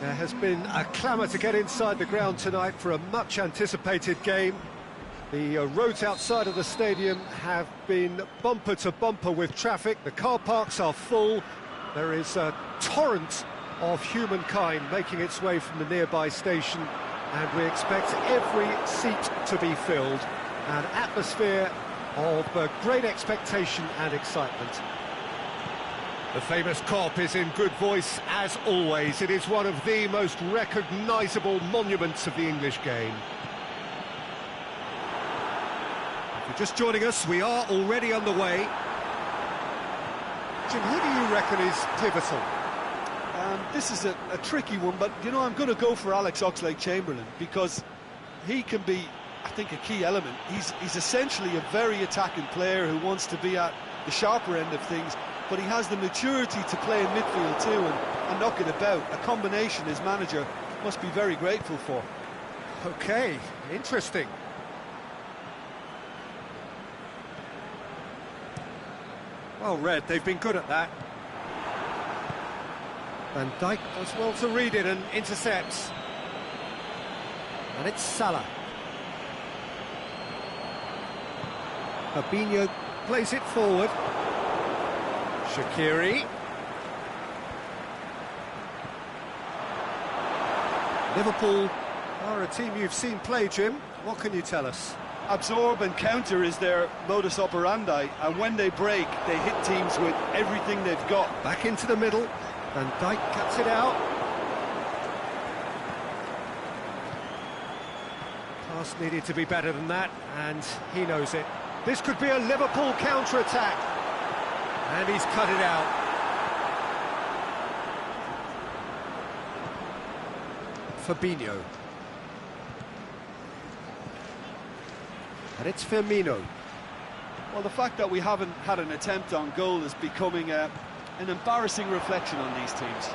There has been a clamour to get inside the ground tonight for a much-anticipated game. The roads outside of the stadium have been bumper to bumper with traffic. The car parks are full. There is a torrent of humankind making its way from the nearby station, and we expect every seat to be filled. An atmosphere of great expectation and excitement. The famous cop is in good voice as always. It is one of the most recognisable monuments of the English game. If you're just joining us, we are already underway. Jim, who do you reckon is pivotal? This is a tricky one, but, you know, I'm going to go for Alex Oxlade-Chamberlain because he can be, I think, a key element. He's essentially a very attacking player who wants to be at the sharper end of things, but he has the maturity to play in midfield too and knock it about, a combination his manager must be very grateful for. OK, interesting. Well read, they've been good at that. Van Dijk does well to read it and intercepts. And it's Salah. Fabinho plays it forward. Shaqiri. Liverpool are a team you've seen play, Jim. What can you tell us? Absorb and counter is their modus operandi, and when they break, they hit teams with everything they've got. Back into the middle. Van Dijk cuts it out. Pass needed to be better than that, and he knows it. This could be a Liverpool counter-attack. And he's cut it out. Fabinho. And it's Firmino. Well, the fact that we haven't had an attempt on goal is becoming an embarrassing reflection on these teams.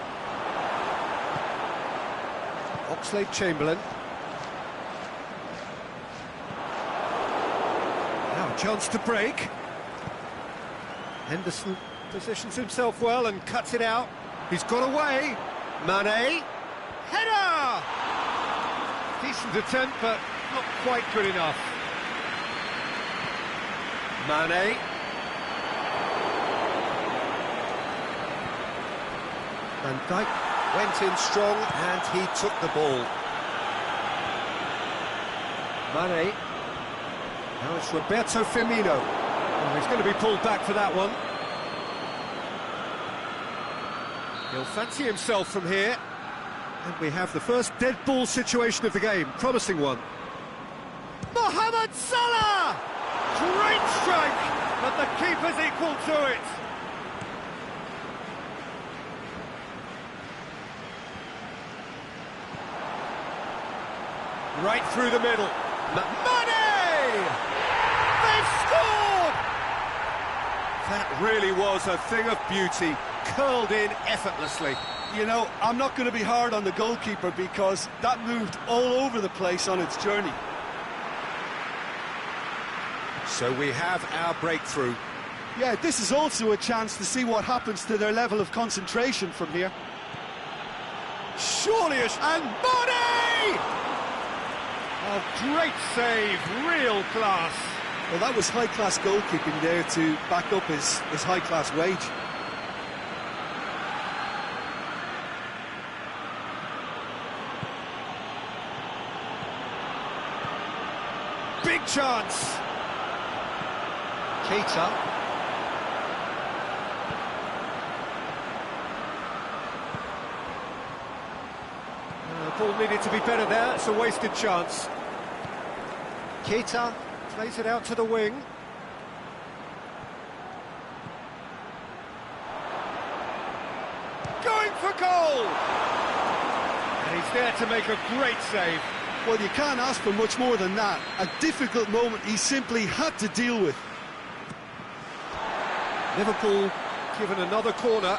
Oxlade-Chamberlain. Now a chance to break. Henderson positions himself well and cuts it out. He's got away. Mane. Header! Decent attempt, but not quite good enough. Mane. Van Dijk went in strong and he took the ball. Mane. Now it's Roberto Firmino. Oh, he's going to be pulled back for that one. He'll fancy himself from here. And we have the first dead ball situation of the game. Promising one. Mohamed Salah! Great strike! But the keeper's equal to it. Right through the middle. Mane! They've scored! That really was a thing of beauty, curled in effortlessly. You know, I'm not going to be hard on the goalkeeper because that moved all over the place on its journey. So we have our breakthrough. Yeah, this is also a chance to see what happens to their level of concentration from here. Surely and Mane! Oh, great save, real class. Well, that was high-class goalkeeping there to back up his high-class wage. Big chance. Keita. The ball needed to be better there. It's a wasted chance. Keita plays it out to the wing. Going for goal! And he's there to make a great save. Well, you can't ask for much more than that. A difficult moment he simply had to deal with. Liverpool given another corner.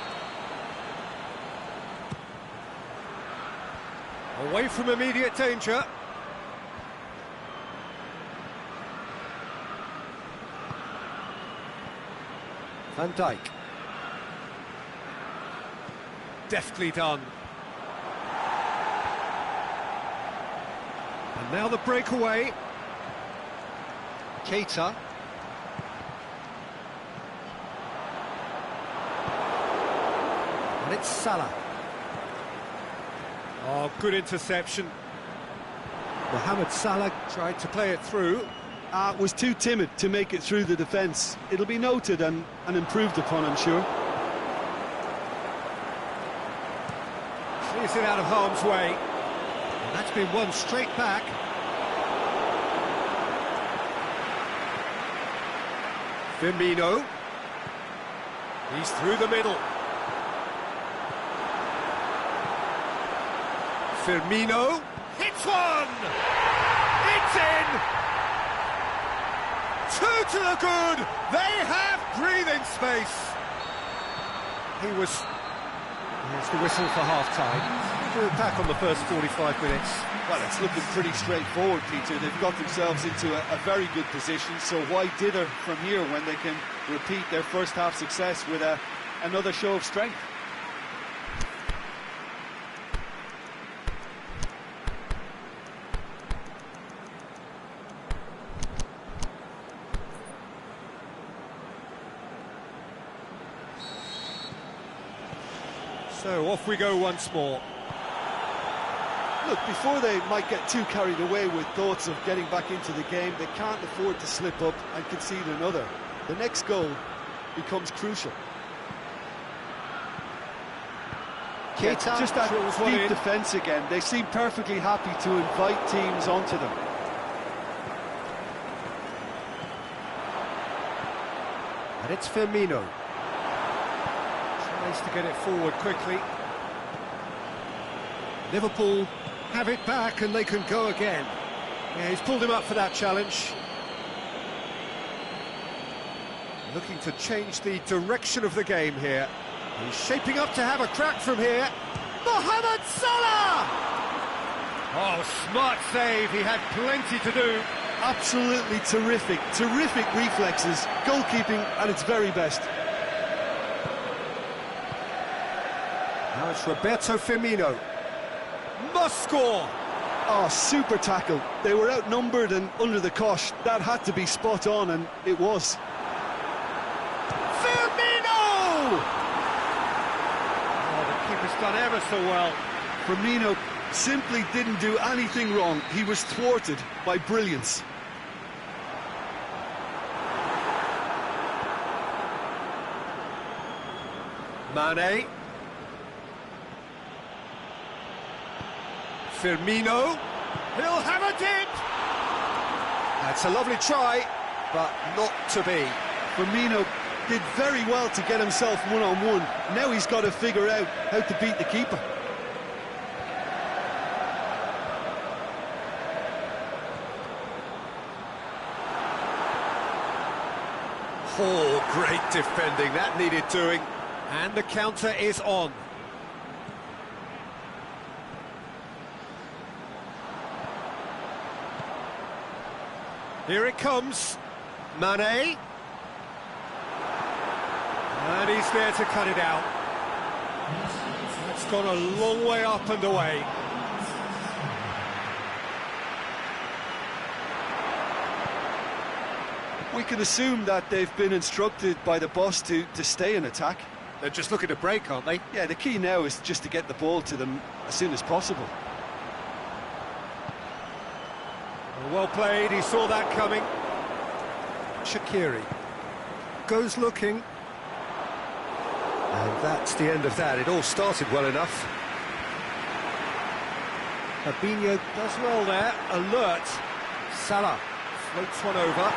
Away from immediate danger. Van Dijk. deftly done. And now the breakaway. Keita. And it's Salah. Oh, good interception. Mohamed Salah tried to play it through. Was too timid to make it through the defence. It'll be noted and improved upon, I'm sure. Clears it out of harm's way. And that's been won straight back. Firmino. He's through the middle. Firmino hits one! It's in! Two to the good! They have breathing space! Here's the whistle for half-time. We're back on the first 45 minutes. Well, it's looking pretty straightforward, Peter. They've got themselves into a very good position, so why dither from here when they can repeat their first half success with another show of strength? So off we go once more. Look, before they might get too carried away with thoughts of getting back into the game, they can't afford to slip up and concede another. The next goal becomes crucial. Keita just that drills deep defence again. They seem perfectly happy to invite teams onto them. And it's Firmino. Tries to get it forward quickly. Liverpool have it back and they can go again. Yeah, he's pulled him up for that challenge. Looking to change the direction of the game here. He's shaping up to have a crack from here. Mohamed Salah! Oh, smart save. He had plenty to do. Absolutely terrific reflexes, goalkeeping at its very best. Now it's Roberto Firmino. Must score! Oh, super tackle. They were outnumbered and under the cosh. That had to be spot on, and it was. Firmino! Oh, the keeper's done ever so well. Firmino simply didn't do anything wrong. He was thwarted by brilliance. Mane. Firmino. He'll have a dip! That's a lovely try, but not to be. Firmino did very well to get himself one-on-one. Now he's got to figure out how to beat the keeper. Oh, great defending, that needed doing. And the counter is on. Here it comes. Mane. And he's there to cut it out. That's gone a long way up and away. We can assume that they've been instructed by the boss to stay in attack. They're just looking to break, aren't they? Yeah, the key now is just to get the ball to them as soon as possible. Well played, he saw that coming. Shaqiri goes looking. And that's the end of that. It all started well enough. Fabinho does well there, alert. Salah floats one over.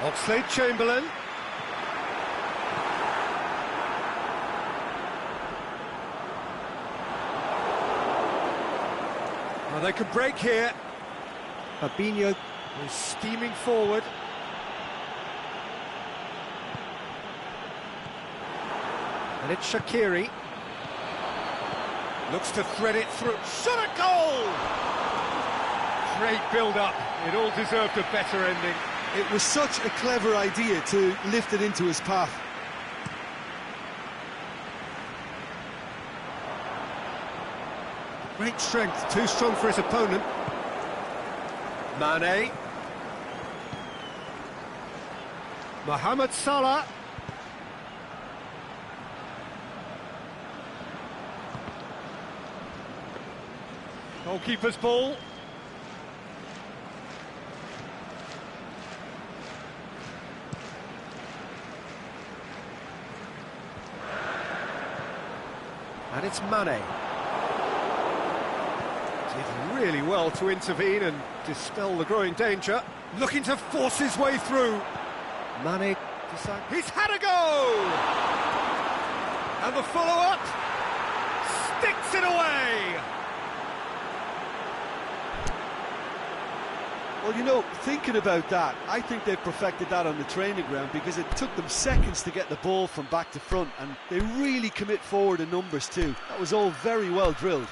Oxlade-Chamberlain. Well, they could break here. Fabinho is steaming forward. And it's Shaqiri. Looks to thread it through. Shot a goal! Great build-up. It all deserved a better ending. It was such a clever idea to lift it into his path. Great strength, too strong for his opponent. Mane. Mohamed Salah. Goalkeeper's ball. And it's Mane. Did really well to intervene and dispel the growing danger. Looking to force his way through. Mane decides he's had a go! And the follow-up sticks it away! Well, you know, thinking about that, I think they perfected that on the training ground because it took them seconds to get the ball from back to front, and they really commit forward in numbers too. That was all very well drilled.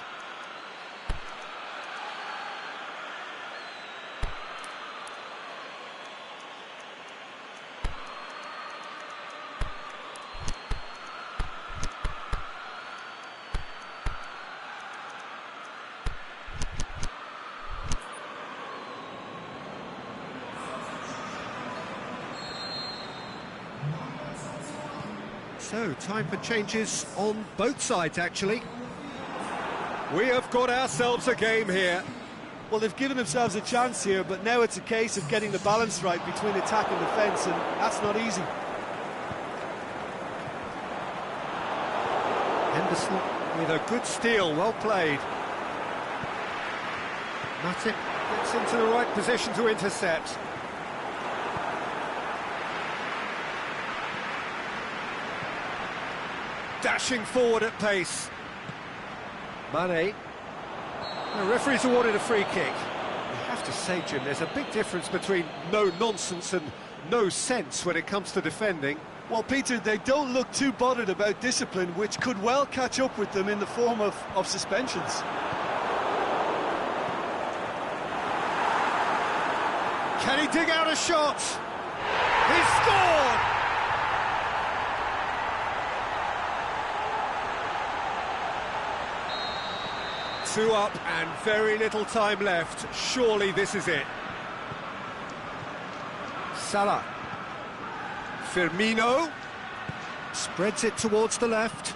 So, time for changes on both sides, actually. We have got ourselves a game here. Well, they've given themselves a chance here, but now it's a case of getting the balance right between attack and defence, and that's not easy. Henderson with a good steal, well played. Matip gets into the right position to intercept. Dashing forward at pace. Mane. The referee's awarded a free kick. I have to say, Jim, there's a big difference between no nonsense and no sense when it comes to defending. Well, Peter, they don't look too bothered about discipline, which could well catch up with them in the form of suspensions. Can he dig out a shot? He scored! Two up and very little time left. Surely this is it. Salah. Firmino. Spreads it towards the left.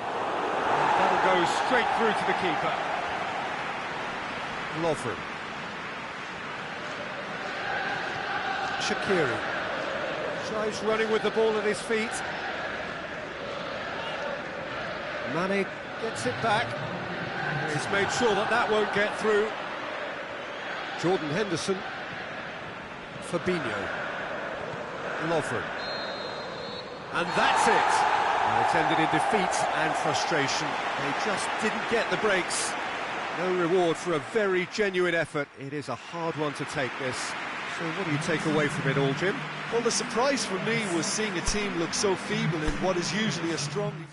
And that'll go straight through to the keeper. Lovren. Shaqiri. Tries running with the ball at his feet. Mane gets it back. He's made sure that that won't get through. Jordan Henderson. Fabinho. Lovren. And that's it. And it's ended in defeat and frustration. They just didn't get the breaks. No reward for a very genuine effort. It is a hard one to take, this. So what do you take away from it all, Jim? Well, the surprise for me was seeing a team look so feeble in what is usually a strongly...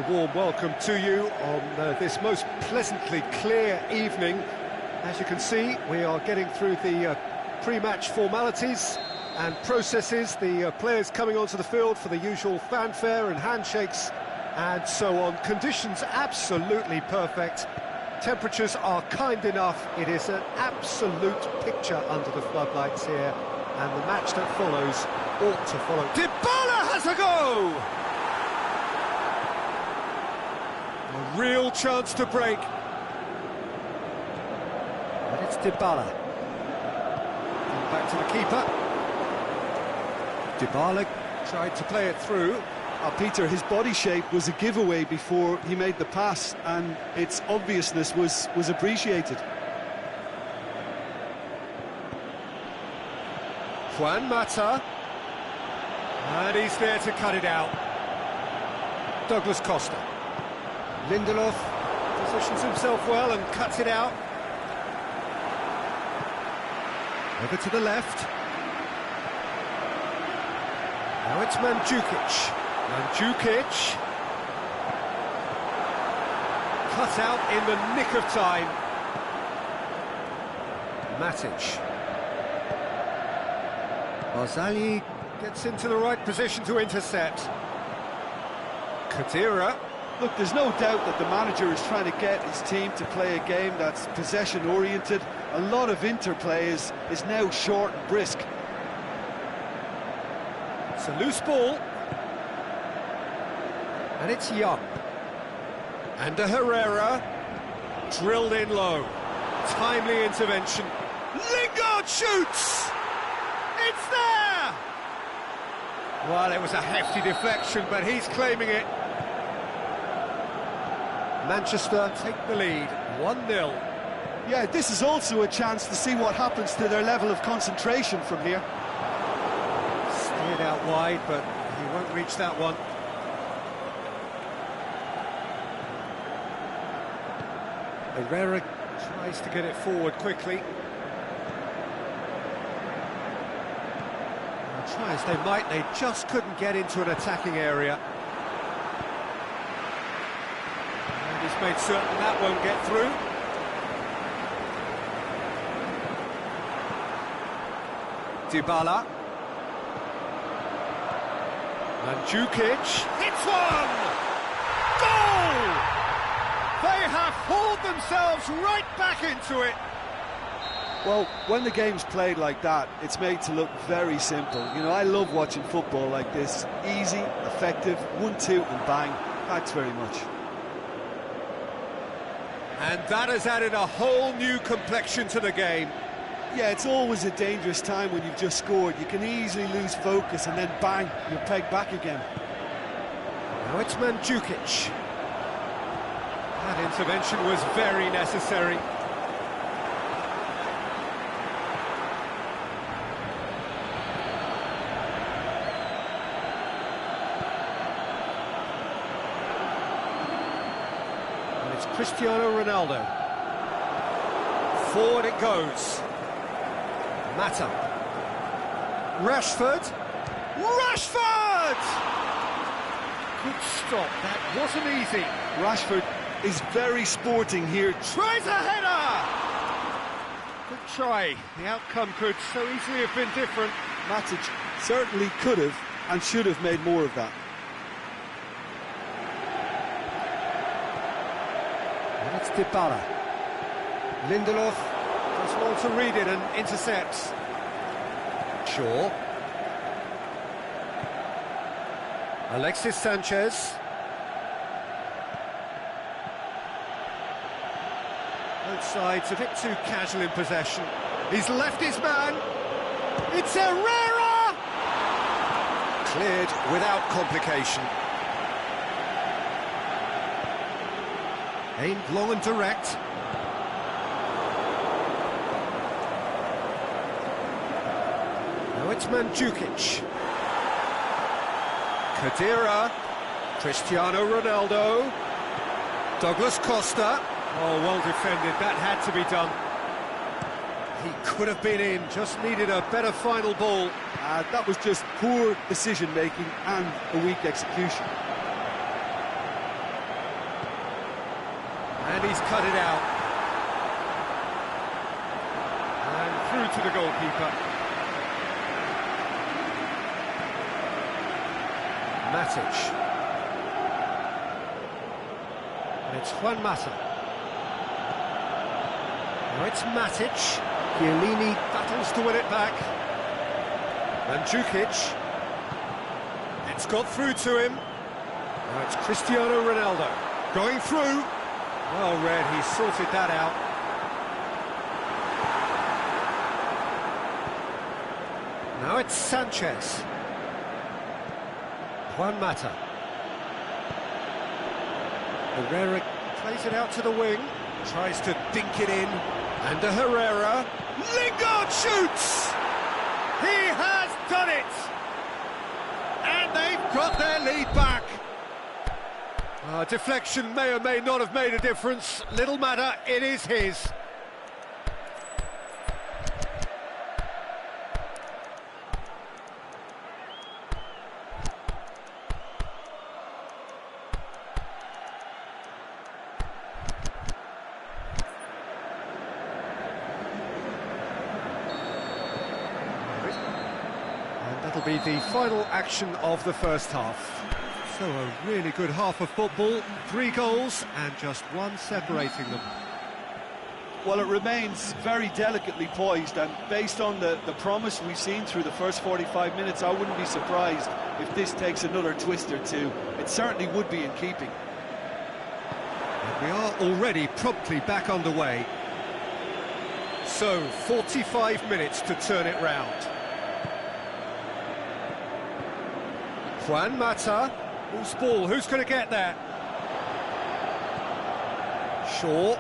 very warm welcome to you on this most pleasantly clear evening. As you can see, we are getting through the pre-match formalities and processes, the players coming onto the field for the usual fanfare and handshakes and so on. Conditions absolutely perfect. Temperatures are kind enough. It is an absolute picture under the floodlights here, and the match that follows ought to follow. Dybala has a go! A real chance to break. But it's Dybala. Back to the keeper. Dybala tried to play it through. Peter, his body shape was a giveaway before he made the pass, and its obviousness was appreciated. Juan Mata. And he's there to cut it out. Douglas Costa. Lindelof positions himself well and cuts it out. Over to the left. Now it's Mandzukic. Mandzukic. Cut out in the nick of time. Matic. Barzagli gets into the right position to intercept. Kadira. Look, there's no doubt that the manager is trying to get his team to play a game that's possession-oriented. A lot of interplay is now short and brisk. It's a loose ball. And it's Young. And a Herrera. Drilled in low. Timely intervention. Lingard shoots! It's there! Well, it was a hefty deflection, but he's claiming it. Manchester take the lead, 1-0. Yeah, this is also a chance to see what happens to their level of concentration from here. Steered out wide, but he won't reach that one. Herrera tries to get it forward quickly. Try as they might, they just couldn't get into an attacking area. And he's made certain that won't get through. Dybala. Mandzukic hits one! Goal! They have hauled themselves right back into it. Well, when the game's played like that, it's made to look very simple. You know, I love watching football like this. Easy, effective, 1-2 and bang. Thanks very much. And that has added a whole new complexion to the game. Yeah, it's always a dangerous time when you've just scored. You can easily lose focus and then bang, you're pegged back again. Now it's Mandzukic. That intervention was very necessary. And it's Cristiano Ronaldo. Forward it goes. Mata. Rashford. Rashford! Good stop, that wasn't easy. Rashford is very sporting here. Tries a header! Good try. The outcome could so easily have been different. Matic certainly could have and should have made more of that. And it's Dybala. Lindelof does well to read it and intercepts. Shaw. Alexis Sanchez. Both sides a bit too casual in possession. He's left his man. It's Herrera! Cleared without complication. Aimed long and direct. Now it's Mandzukic. Kadira. Cristiano Ronaldo. Douglas Costa. Oh, well defended, that had to be done. He could have been in, just needed a better final ball. That was just poor decision-making and a weak execution. And he's cut it out. And through to the goalkeeper. Matic. And it's Juan Mata. Now it's Matic. Chiellini battles to win it back. Mandzukic. It's got through to him. Now it's Cristiano Ronaldo. Going through. Well read, he sorted that out. Now it's Sanchez. Juan Mata. Herrera plays it out to the wing. Tries to dink it in. And to Herrera. Lingard shoots! He has done it! And they've got their lead back. Deflection may or may not have made a difference. Little matter, it is his. And that'll be the final action of the first half. So a really good half of football, 3 goals and just one separating them. Well, it remains very delicately poised, and based on the promise we've seen through the first 45 minutes, I wouldn't be surprised if this takes another twist or two. It certainly would be in keeping. And we are already promptly back underway. So, 45 minutes to turn it round. Juan Mata. Who's ball? Who's going to get there? Shaw.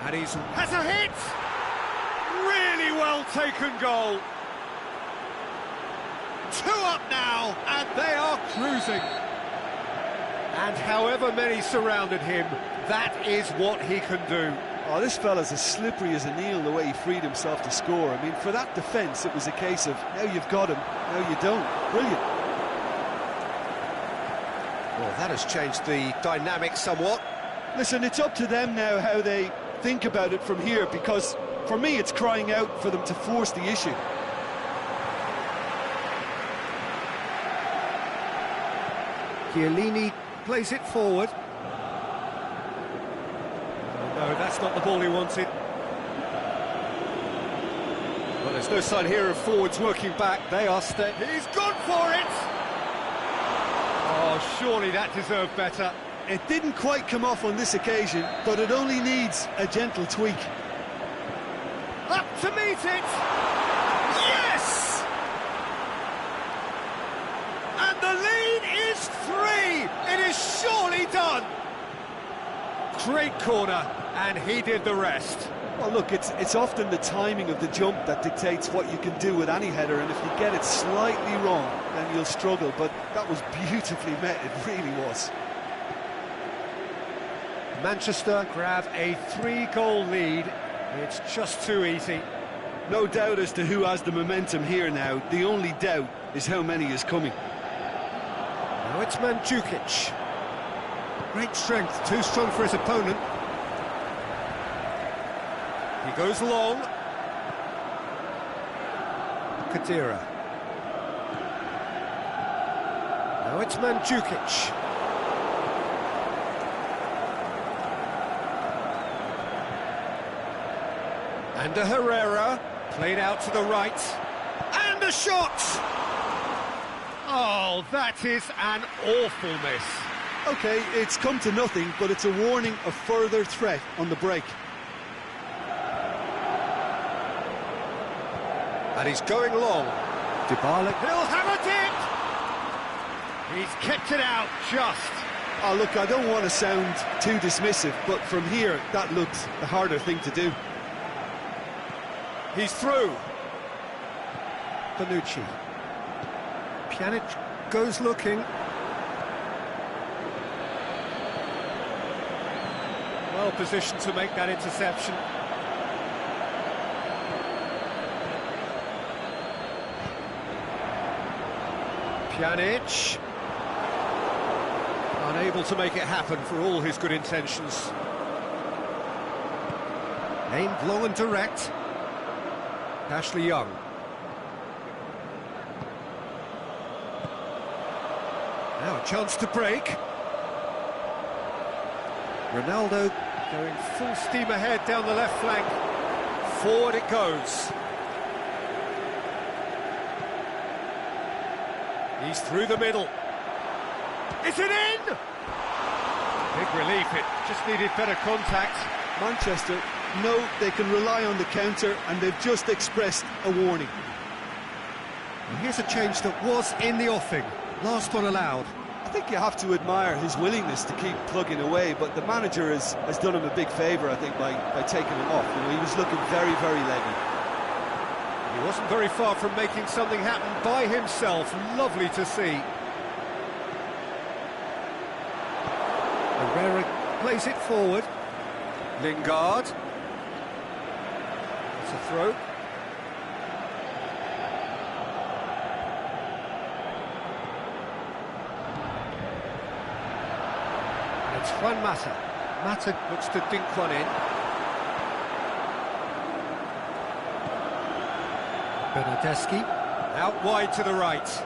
And he's has a hit! Really well taken goal. 2 up now, and they are cruising. And however many surrounded him, that is what he can do. Oh, this fella's as slippery as an eel, the way he freed himself to score. I mean, for that defence, it was a case of, now you've got him, now you don't. Brilliant. Well, that has changed the dynamic somewhat. Listen, it's up to them now how they think about it from here, because for me it's crying out for them to force the issue. Chiellini plays it forward. No, that's not the ball he wanted. Well, there's no sign here of forwards working back. They are He's gone for it! Oh, surely that deserved better. It didn't quite come off on this occasion, but it only needs a gentle tweak. Up to meet it! Yes! And the lead is 3! It is surely done! Great corner, and he did the rest. Well, look, it's often the timing of the jump that dictates what you can do with any header, and if you get it slightly wrong, then you'll struggle, but that was beautifully met, it really was. Manchester grab a 3-goal lead. It's just too easy. No doubt as to who has the momentum here now. The only doubt is how many is coming. Now it's Mandzukic. Great strength, too strong for his opponent. He goes long. Kadira. Now it's Mandzukic. And a Herrera, played out to the right, and a shot! Oh, that is an awful miss. OK, it's come to nothing, but it's a warning of further threat on the break. And he's going long. Dybala, he'll have a dip! He's kept it out, just. Oh, look, I don't want to sound too dismissive, but from here, that looked the harder thing to do. He's through. Bonucci. Pjanic goes looking. Well positioned to make that interception. Pjanic. Unable to make it happen for all his good intentions. Aimed long and direct. Ashley Young. Now a chance to break. Ronaldo going full steam ahead down the left flank. Forward it goes. He's through the middle. Is it in? Big relief, it just needed better contact. Manchester know they can rely on the counter, and they've just expressed a warning. And here's a change that was in the offing. Last one allowed. I think you have to admire his willingness to keep plugging away, but the manager has done him a big favour, I think, by taking him off. You know, he was looking very, very leggy. He wasn't very far from making something happen by himself. Lovely to see. Herrera plays it forward. Lingard. It's a throw. And it's Juan Mata. Mata looks to dink one in. Bernardeschi. Out wide to the right.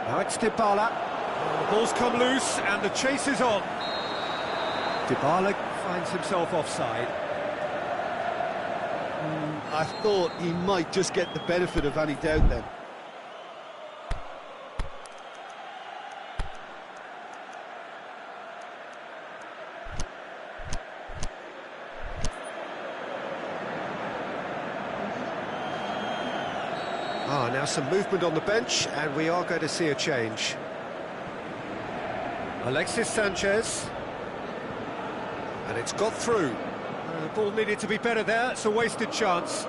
Now it's Dybala. The ball's come loose and the chase is on. Dybala finds himself offside. I thought he might just get the benefit of any doubt then. Now some movement on the bench, and we are going to see a change. Alexis Sanchez. And it's got through. The ball needed to be better there. It's a wasted chance.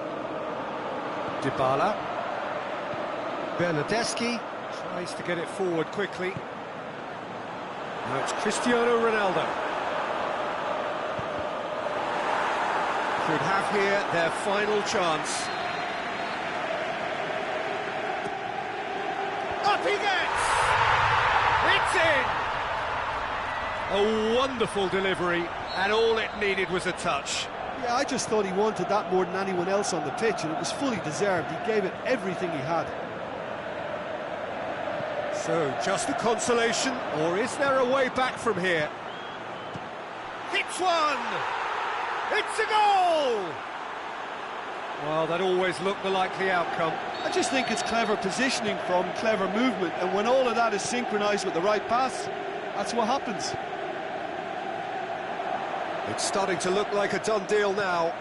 Dybala. Bernardeschi tries to get it forward quickly. Now it's Cristiano Ronaldo. Could have here their final chance. Up he gets! It's in! A wonderful delivery, and all it needed was a touch. Yeah, I just thought he wanted that more than anyone else on the pitch, and it was fully deserved. He gave it everything he had. So, just a consolation, or is there a way back from here? Hits one! It's a goal! Well, that always looked the likely outcome. I just think it's clever positioning from clever movement, and when all of that is synchronised with the right pass, that's what happens. It's starting to look like a done deal now.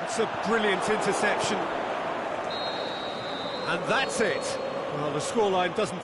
That's a brilliant interception. And that's it. Well, the scoreline doesn't